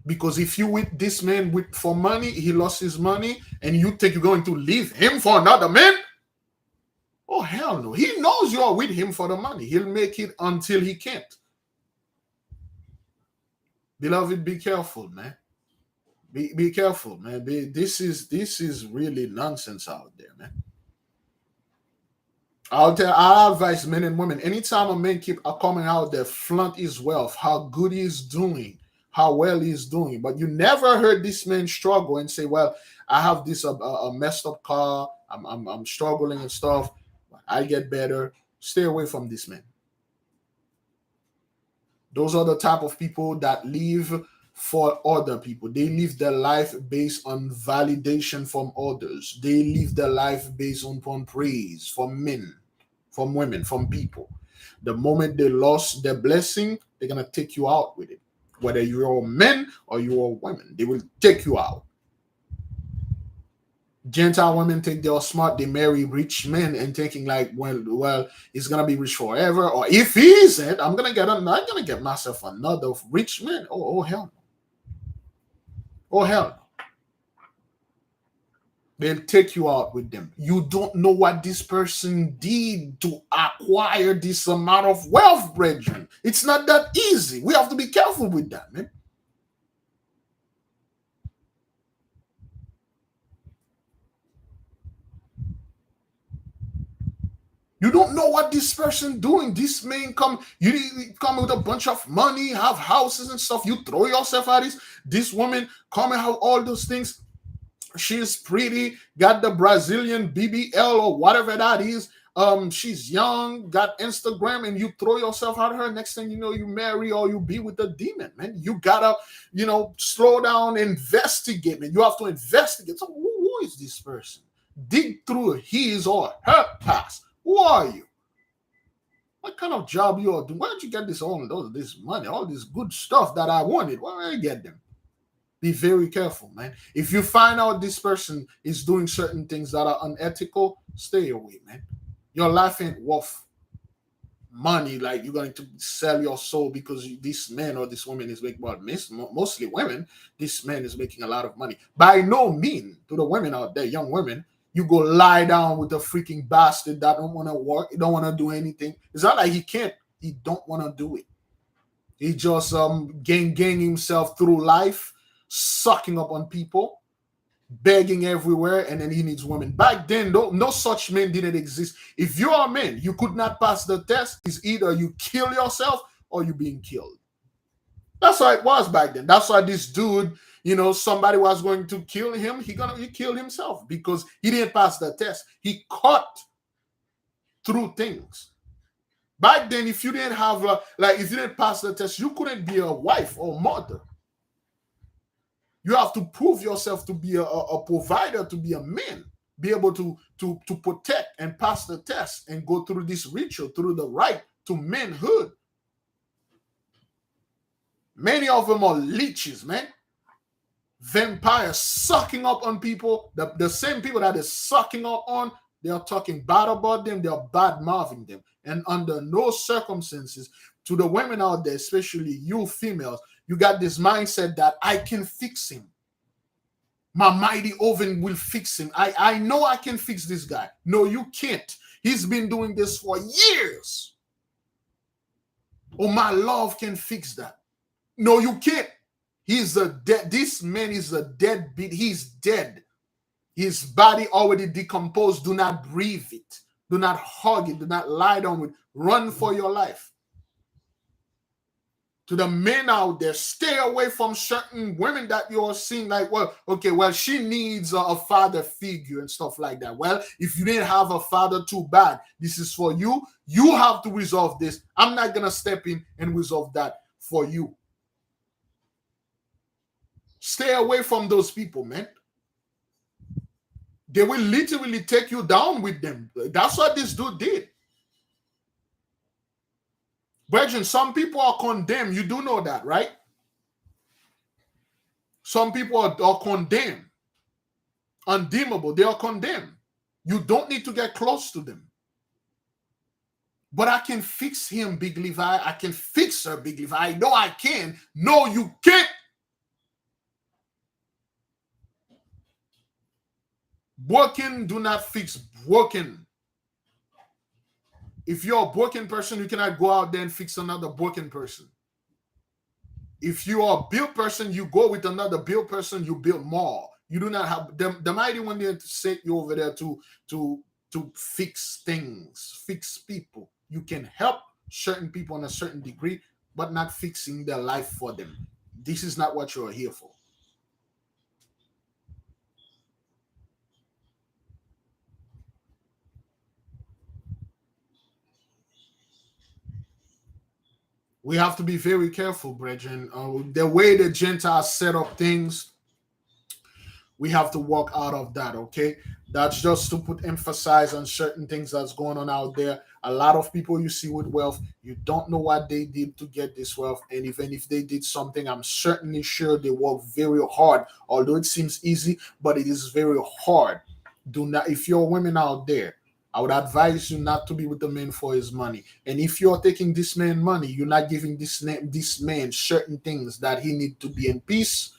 Because if you with this man for money, he lost his money, and you think you're going to leave him for another man? Oh, hell no. He knows you're with him for the money. He'll make it until he can't. Beloved, be careful, man. Be careful, man. This is really nonsense out there, man. I'll advise men and women, anytime a man keep coming out there, flaunt his wealth, how good he's doing, how well he's doing, but you never heard this man struggle and say, well, I have this a messed up car, I'm struggling and stuff, I get better. Stay away from this man. Those are the type of people that live for other people. They live their life based on validation from others. They live their life based on praise from men, from women, from people. The moment they lost their blessing, they're going to take you out with it. Whether you're men or you're women, they will take you out. Gentile women think they're smart. They marry rich men and thinking like, well, he's gonna be rich forever. Or if he isn't, I'm gonna get myself another rich man. Oh hell no. Oh hell no. They'll take you out with them. You don't know what this person did to acquire this amount of wealth, brethren. It's not that easy. We have to be careful with that, man. You don't know what this person doing. This man come with a bunch of money, have houses and stuff. You throw yourself at this woman come and have all those things. She's pretty, got the Brazilian BBL or whatever that is. She's young, got Instagram, and you throw yourself at her. Next thing you know, you marry or you be with a demon, man. You gotta, slow down, investigate, man. You have to investigate. So who is this person? Dig through his or her past. Who are you? What kind of job you are doing? Where did you get this money, all this good stuff that I wanted? Where did I get them? Be very careful, man. If you find out this person is doing certain things that are unethical, stay away, man. Your life ain't worth money. Like you're going to sell your soul because this man or this woman is making, well, mostly women, this man is making a lot of money. By no means, to the women out there, young women, you go lie down with a freaking bastard that don't want to work, he don't want to do anything. It's not like he can't, he don't want to do it. He just gang himself through life, sucking up on people, begging everywhere, and then he needs women. Back then, no such men didn't exist. If you're a man, you could not pass the test. It's either you kill yourself or you being killed. That's how it was back then. That's why this dude, somebody was going to kill him. He killed himself because he didn't pass the test. He cut through things. Back then, if you didn't have, if you didn't pass the test, you couldn't be a wife or mother. You have to prove yourself to be a provider, to be a man, be able to protect and pass the test and go through this ritual, through the right to manhood. Many of them are leeches, man. Vampires sucking up on people. The same people that is sucking up on, they are talking bad about them. They are bad-mouthing them. And under no circumstances, to the women out there, especially you females, you got this mindset that I can fix him. My mighty oven will fix him. I know I can fix this guy. No, you can't. He's been doing this for years. Oh, my love can fix that. No, you can't. This man is a deadbeat. He's dead. His body already decomposed. Do not breathe it. Do not hug it. Do not lie down with it. Run for your life. To the men out there, stay away from certain women that you're seeing like, she needs a father figure and stuff like that. Well, if you didn't have a father, too bad. This is for you. You have to resolve this. I'm not going to step in and resolve that for you. Stay away from those people, man. They will literally take you down with them. That's what this dude did. Brethren, some people are condemned. You do know that, right? Some people are condemned. Undeemable. They are condemned. You don't need to get close to them. But I can fix him, Big Levi. I can fix her, Big Levi. I know I can. No, you can't. Broken do not fix broken. If you're a broken person, you cannot go out there and fix another broken person. If you are a built person, you go with another built person, you build more. You do not have the mighty one there to set you over there to fix things, fix people. You can help certain people in a certain degree, but not fixing their life for them. This is not what you're here for. We have to be very careful, brethren. The way the Gentiles set up things, we have to walk out of that, okay? That's just to put emphasis on certain things that's going on out there. A lot of people you see with wealth, you don't know what they did to get this wealth. And even if they did something, I'm certainly sure they work very hard. Although it seems easy, but it is very hard. Do not, if you're women out there, I would advise you not to be with the man for his money. And if you're taking this man money, you're not giving this man certain things that he need to be in peace.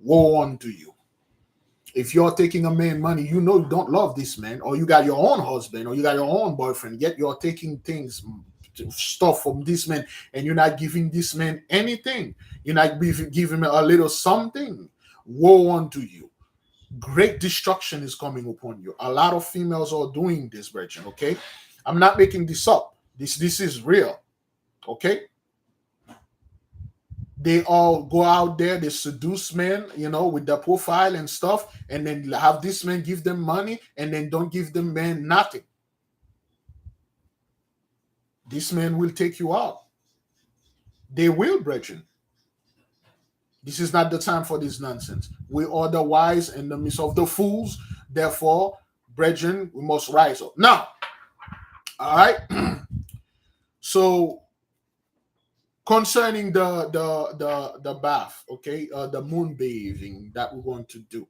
Woe unto you. If you're taking a man money, you know you don't love this man, or you got your own husband, or you got your own boyfriend, yet you're taking things, stuff from this man, and you're not giving this man anything. You're not giving him a little something. Woe unto you. Great destruction is coming upon you. A lot of females are doing this, brethren. Okay, I'm not making this up. This is real. Okay, they all go out there, they seduce men, with their profile and stuff, and then have this man give them money, and then don't give them man nothing. This man will take you out. They will, brethren. This is not the time for this nonsense. We are the wise in the midst of the fools. Therefore, brethren, we must rise up. Now, all right. So, concerning the bath, okay, the moon bathing that we want to do.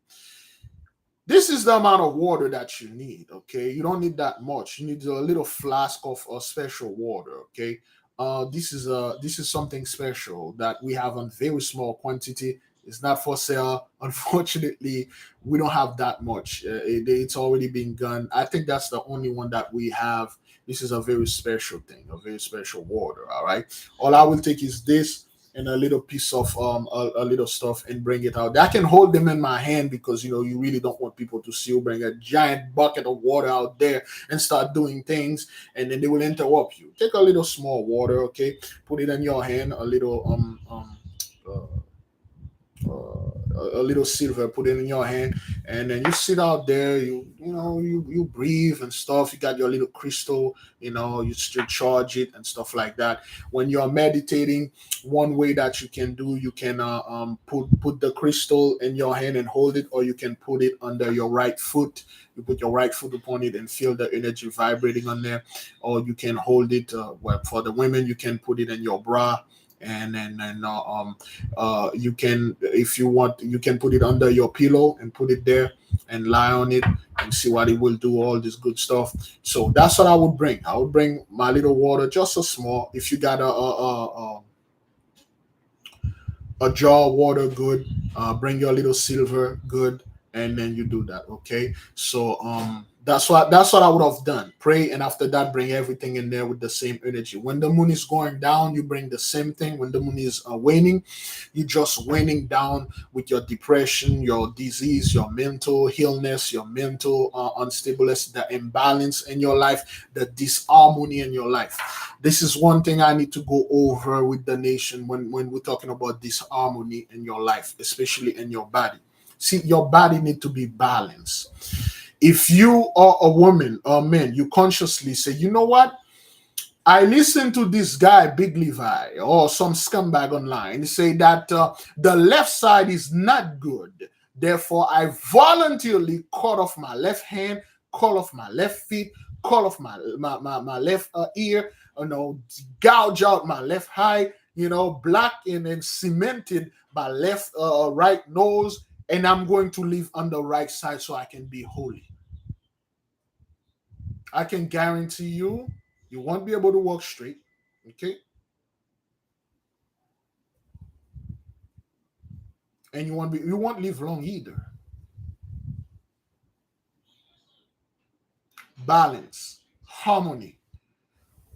This is the amount of water that you need, okay? You don't need that much. You need a little flask of special water, okay? This is something special that we have in very small quantity. It's not for sale. Unfortunately, we don't have that much. It's already been gone. I think that's the only one that we have. This is a very special thing, a very special water. All right. All I will take is this and a little piece of a little stuff and bring it out. I can hold them in my hand because you really don't want people to see you bring a giant bucket of water out there and start doing things, and then they will interrupt you. Take a little small water, okay? Put it in your hand, a little a little silver, put it in your hand, and then you sit out there, you breathe and stuff. You got your little crystal, you still charge it and stuff like that. When you're meditating, one way that you can do, you can put the crystal in your hand and hold it, or you can put it under your right foot. You put your right foot upon it and feel the energy vibrating on there, or you can hold it. For the women, you can put it in your bra. And then you can, if you want, you can put it under your pillow and put it there and lie on it and see what it will do, all this good stuff. So that's what I would bring. I would bring my little water, just a small. If you got a jar of water, good. Bring your little silver, good. And then you do that, okay? So that's what I would have done. Pray, and after that, bring everything in there with the same energy. When the moon is going down, you bring the same thing. When the moon is waning, you just waning down with your depression, your disease, your mental illness, your mental unstableness, the imbalance in your life, the disharmony in your life. This is one thing I need to go over with the nation when we're talking about disharmony in your life, especially in your body. See, your body need to be balanced. If you are a woman or man, you consciously say, you know what? I listened to this guy, Big Levi, or some scumbag online, say that the left side is not good. Therefore, I voluntarily cut off my left hand, cut off my left feet, cut off my left ear, gouge out my left eye, black and cemented my left right nose, and I'm going to live on the right side so I can be holy. I can guarantee you won't be able to walk straight, okay? And you won't live long either. Balance, harmony.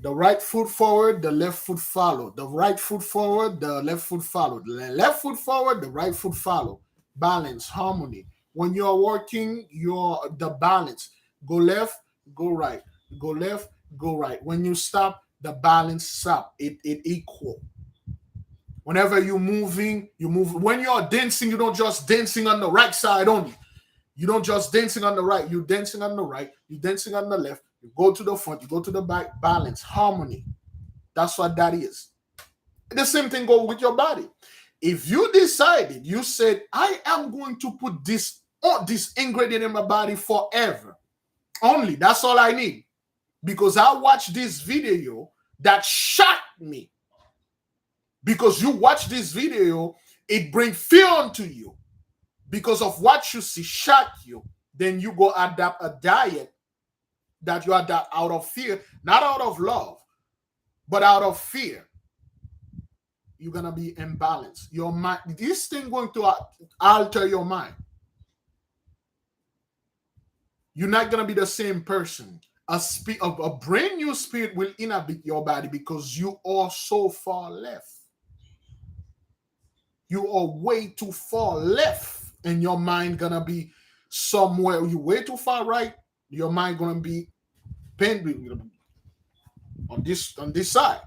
The right foot forward, the left foot follow. The right foot forward, the left foot follow. The left foot forward, the right foot follow. Balance, harmony. When you're working, the balance. Go left, go right. Go left, go right. When you stop, the balance stop. It equal. Whenever you're moving, you move. When you're dancing, you don't just dancing on the right side only. You don't just dancing on the right. You're dancing on the right. You're dancing on the left. You go to the front. You go to the back. Balance, harmony. That's what that is. The same thing goes with your body. If you decided, you said, I am going to put this ingredient in my body forever. Only. That's all I need. Because I watched this video that shocked me. Because you watch this video, it brings fear onto you. Because of what you see, shock you. then you go adapt a diet that you adapt out of fear, not out of love, but out of fear. You're gonna be imbalanced. Your mind, this thing going to alter your mind. You're not gonna be the same person. A brand new spirit will inhabit your body because you are so far left. You are way too far left, and your mind gonna be somewhere. You way too far right. Your mind gonna be on this side.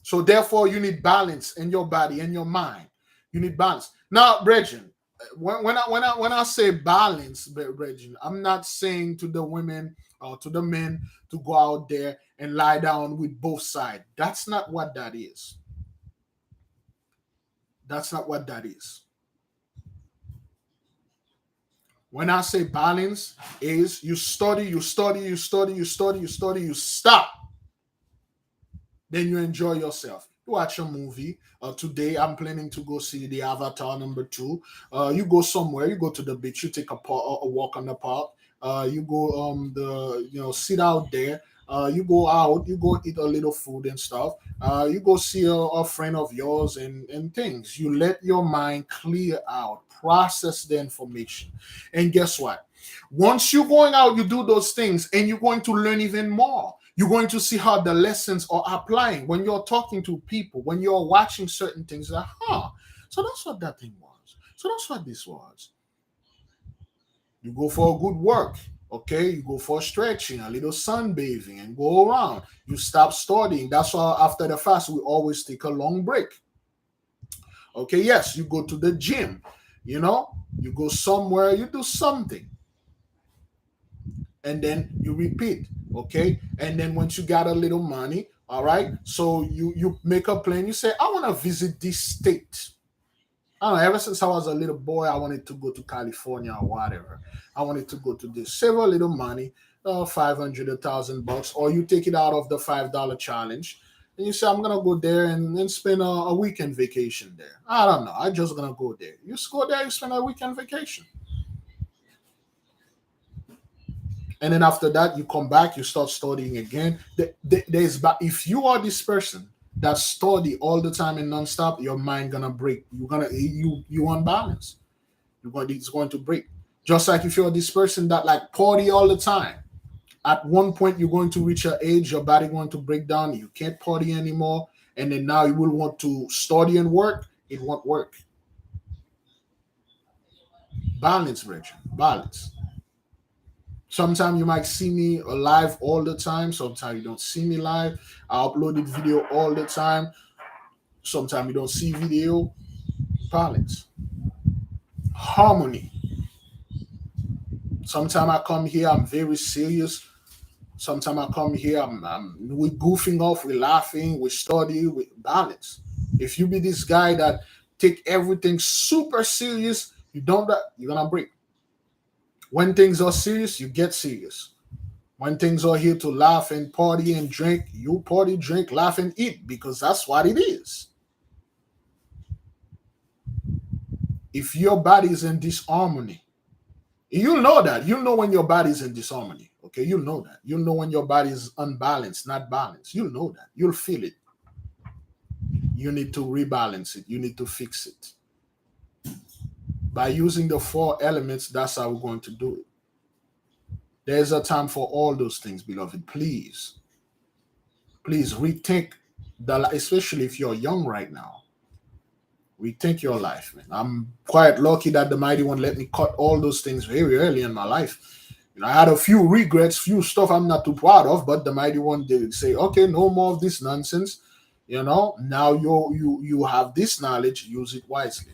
So therefore, you need balance in your body and your mind. You need balance. Now, brethren, when I say balance, brethren, I'm not saying to the women or to the men to go out there and lie down with both sides. That's not what that is. That's not what that is. When I say balance, is you study, you stop. Then you enjoy yourself. You watch a movie. Today, I'm planning to go see the Avatar #2. You go somewhere. You go to the beach. You take a walk on the park. You go sit out there. You go out. You go eat a little food and stuff. You go see a friend of yours and things. You let your mind clear out, process the information, and guess what? Once you're going out, you do those things, and you're going to learn even more. You're going to see how the lessons are applying when you're talking to people, when you're watching certain things. Like, so that's what that thing was. So that's what this was. You go for a good work, okay? You go for stretching, a little sunbathing, and go around. You stop studying. That's why after the fast, we always take a long break. Okay, yes, you go to the gym, you go somewhere, you do something. And then you repeat, okay? And then once you got a little money, all right, so you make a plan. You say, I want to visit this state. I don't know, ever since I was a little boy, I wanted to go to California or whatever. I wanted to go to this. Save a little money, $500, $1,000, or you take it out of the $5 challenge. And you say, I'm going to go there and spend a weekend vacation there. I don't know. I'm just going to go there. You just go there, you spend a weekend vacation. And then after that, you come back, you start studying again. If you are this person that study all the time and nonstop, your mind gonna break. You unbalance. It's going to break. Just like if you're this person that like party all the time, at one point you're going to reach an age, your body going to break down. You can't party anymore, and then now you will want to study and work. It won't work. Balance, Richard. Balance. Sometimes you might see me live all the time. Sometimes you don't see me live. I uploaded video all the time. Sometimes you don't see video. Balance. Harmony. Sometimes I come here, I'm very serious. Sometimes I come here, we're goofing off, we're laughing, we study, we balance. If you be this guy that take everything super serious, you're gonna break. When things are serious, you get serious. When things are here to laugh and party and drink, you party, drink, laugh, and eat because that's what it is. If your body is in disharmony, you'll know that. You'll know when your body is in disharmony. Okay, you'll know that. You'll know when your body is unbalanced, not balanced. You'll know that. You'll feel it. You need to rebalance it. You need to fix it. By using the 4 elements, that's how we're going to do it. There's a time for all those things, beloved. Please rethink especially if you're young right now. Rethink your life, man. I'm quite lucky that the Mighty One let me cut all those things very early in my life. I had a few regrets, few stuff I'm not too proud of, but the Mighty One did say, okay, no more of this nonsense. Now you have this knowledge, use it wisely.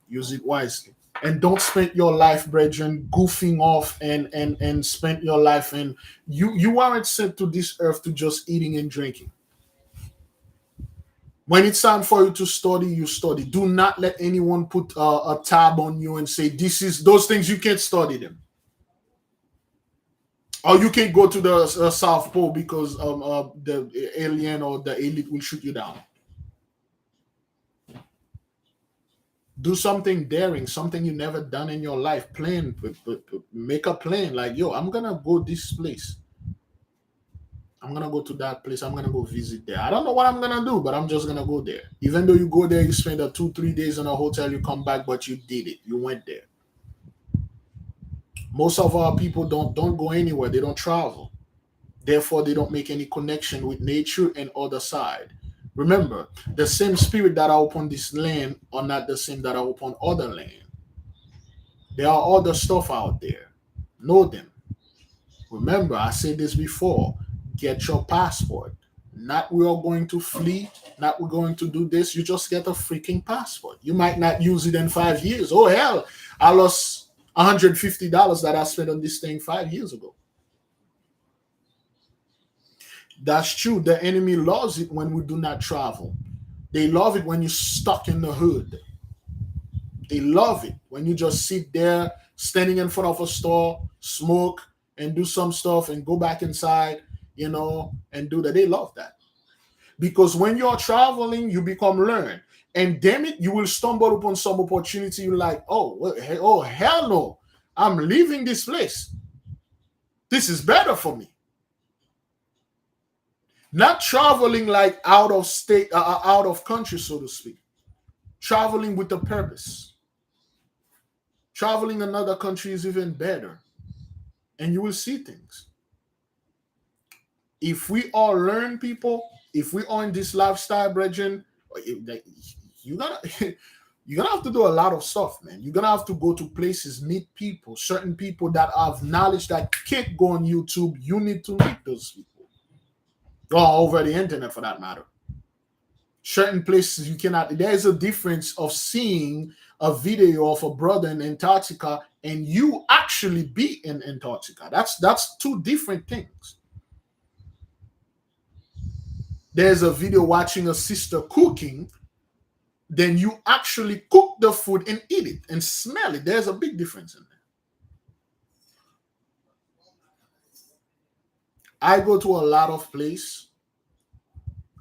Use it wisely. And don't spend your life, brethren, goofing off and spend your life in. You aren't sent to this earth to just eating and drinking. When it's time for you to study, you study. Do not let anyone put a tab on you and say, those things, you can't study them. Or you can't go to the South Pole because the alien or the elite will shoot you down. Do something daring, something you never done in your life. Plan, make a plan. Like, yo, I'm gonna go this place. I'm gonna go to that place. I'm gonna go visit there. I don't know what I'm gonna do, but I'm just gonna go there. Even though you go there, you spend 2-3 days in a hotel, you come back, but you did it. You went there. Most of our people don't go anywhere. They don't travel. Therefore, they don't make any connection with nature and other side. Remember, the same spirit that are upon this land are not the same that are upon other land. There are other stuff out there. Know them. Remember, I said this before. Get your passport. Not we are going to flee. Not we're going to do this. You just get a freaking passport. You might not use it in 5 years. Oh hell, I lost $150 that I spent on this thing 5 years ago. That's true. The enemy loves it when we do not travel. They love it when you're stuck in the hood. They love it when you just sit there standing in front of a store, smoke, and do some stuff and go back inside, and do that. They love that. Because when you're traveling, you become learned. And damn it, you will stumble upon some opportunity. You're like, oh, hell no. I'm leaving this place. This is better for me. Not traveling like out of state, out of country, so to speak. Traveling with a purpose. Traveling another country is even better. And you will see things. If we all learn, people, if we are in this lifestyle, brethren, you're gonna have to do a lot of stuff, man. You're gonna have to go to places, meet people, certain people that have knowledge that can't go on YouTube. You need to meet those people. Or over the internet, for that matter. Certain places you cannot. There's a difference of seeing a video of a brother in Antarctica and you actually be in Antarctica. That's two different things. There's a video watching a sister cooking, then you actually cook the food and eat it and smell it. There's a big difference in there. I go to a lot of places.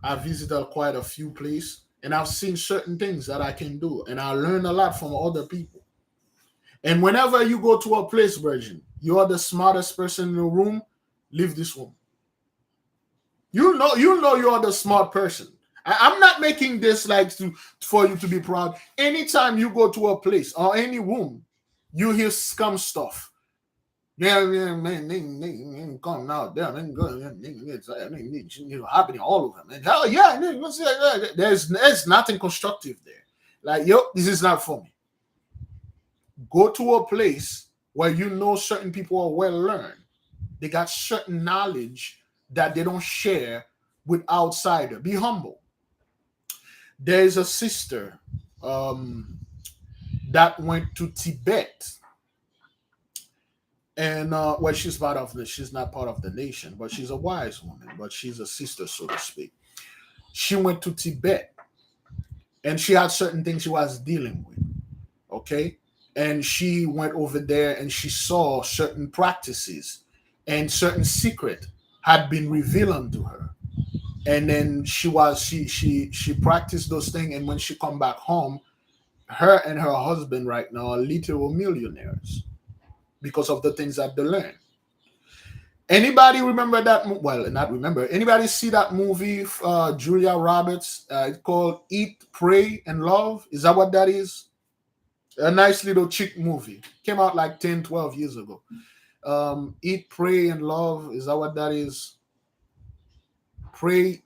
I visited quite a few places, and I've seen certain things that I can do, and I learn a lot from other people. And whenever you go to a place, Virgin, you are the smartest person in the room, leave this room. You know you are the smart person. I'm not making this like for you to be proud. Anytime you go to a place or any room, you hear scum stuff. Yeah, man, they come out there, man, it's happening all over, man. Hell yeah, there's nothing constructive there. Like, this is not for me. Go to a place where you know certain people are well learned. They got certain knowledge that they don't share with outsider. Be humble. There's a sister that went to Tibet. And she's not part of the nation, but she's a wise woman, but she's a sister, so to speak. She went to Tibet and she had certain things she was dealing with. Okay. And she went over there and she saw certain practices and certain secret had been revealed unto her. And then she practiced those things. And when she come back home, her and her husband right now are literal millionaires because of the things that they learned. Anybody remember that? Well, not remember. Anybody see that movie, Julia Roberts? It's called Eat, Pray, and Love. Is that what that is? A nice little chick movie. Came out like 10, 12 years ago. Eat, Pray, and Love. Is that what that is? Pray,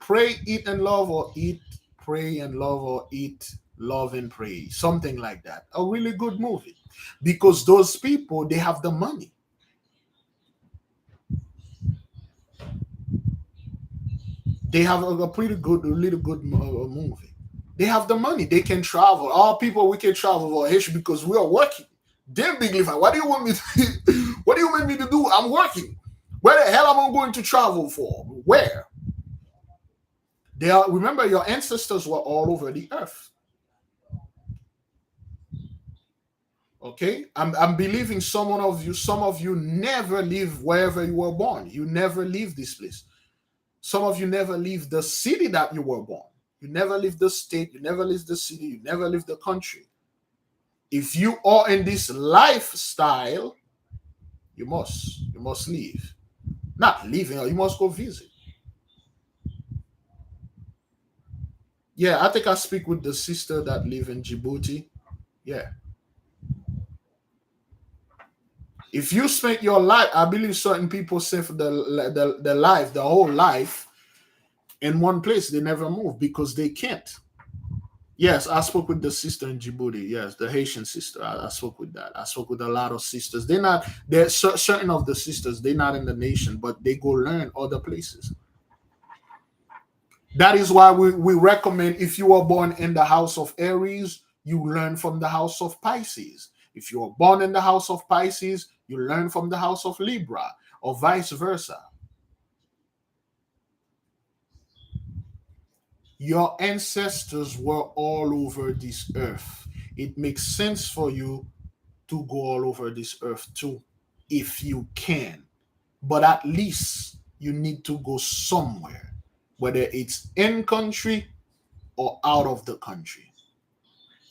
eat, and love, or eat, pray, and love, or eat, love, and pray. Something like that. A really good movie. Because those people, they have the money. They have a really good movie. They have the money. They can travel. All people, we can travel for Haitian because we are working. Damn, Big Levi, what do you want me to what do you want me to do? I'm working. Where the hell am I going to travel for? Where? Remember, your ancestors were all over the earth. Okay, I'm believing some of you never leave wherever you were born. You never leave this place. Some of you never leave the city that you were born. You never leave the state. You never leave the city. You never leave the country. If you are in this lifestyle, you must leave. Not leaving, you must go visit. Yeah, I think I speak with the sister that live in Djibouti. Yeah. If you spend your life, I believe certain people say for the life, the whole life in one place, they never move because they can't. Yes, I spoke with the sister in Djibouti. Yes, the Haitian sister. I spoke with that. I spoke with a lot of sisters. They're not. They're certain of the sisters. They're not in the nation, but they go learn other places. That is why we recommend if you are born in the house of Aries, you learn from the house of Pisces. If you are born in the house of Pisces, you learn from the house of Libra, or vice versa. Your ancestors were all over this earth. It makes sense for you to go all over this earth too, if you can. But at least you need to go somewhere, whether it's in country or out of the country.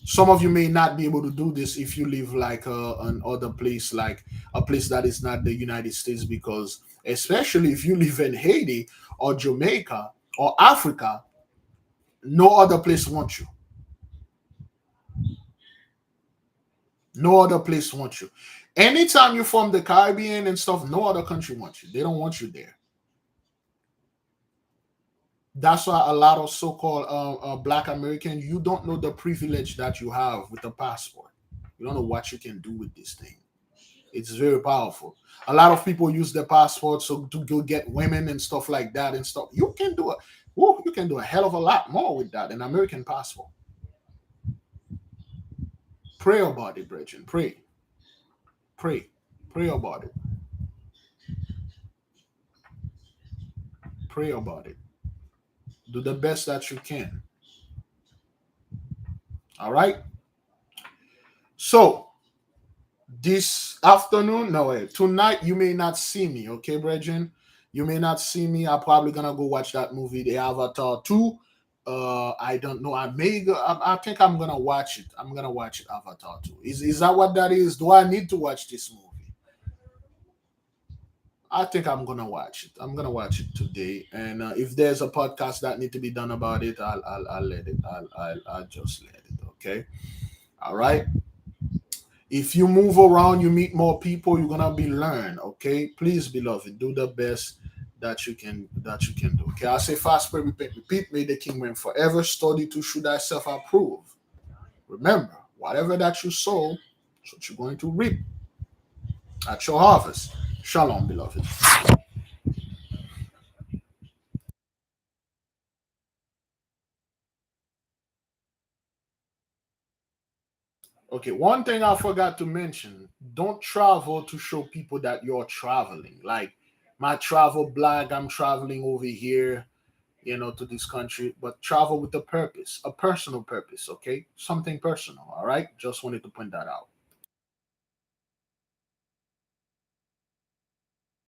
Some of you may not be able to do this if you live like an other place, like a place that is not the United States, because especially if you live in Haiti or Jamaica or Africa, no other place wants you. No other place wants you. Anytime you're from the Caribbean and stuff, no other country wants you. They don't want you there. That's why a lot of so-called Black Americans, you don't know the privilege that you have with a passport. You don't know what you can do with this thing. It's very powerful. A lot of people use their passport so to go get women and stuff like that and stuff. You can do it. You can do a hell of a lot more with that. An American passport. Pray about it, brethren. Pray. Pray. Pray about it. Pray about it. Do the best that you can. All right. So this afternoon, no way. Tonight you may not see me, okay, brethren? You may not see me. I'm probably gonna go watch that movie, The Avatar 2. I don't know. I may go. I think I'm gonna watch it. I'm gonna watch it, Avatar 2. Is that what that is? Do I need to watch this movie? I think I'm gonna watch it. I'm gonna watch it today. And if there's a podcast that need to be done about it, I'll let it. I'll just let it. Okay. All right. If you move around, you meet more people, you're gonna be learned. Okay, please, beloved, do the best that you can do. Okay, I say fast, pray, repent, repeat. May the king reign forever. Study to show thyself approve. Remember, whatever that you sow, that's what you're going to reap at your harvest. Shalom, beloved. Okay, one thing I forgot to mention: don't travel to show people that you're traveling. Like my travel blog, I'm traveling over here, to this country, but travel with a purpose, a personal purpose, okay? Something personal, all right? Just wanted to point that out.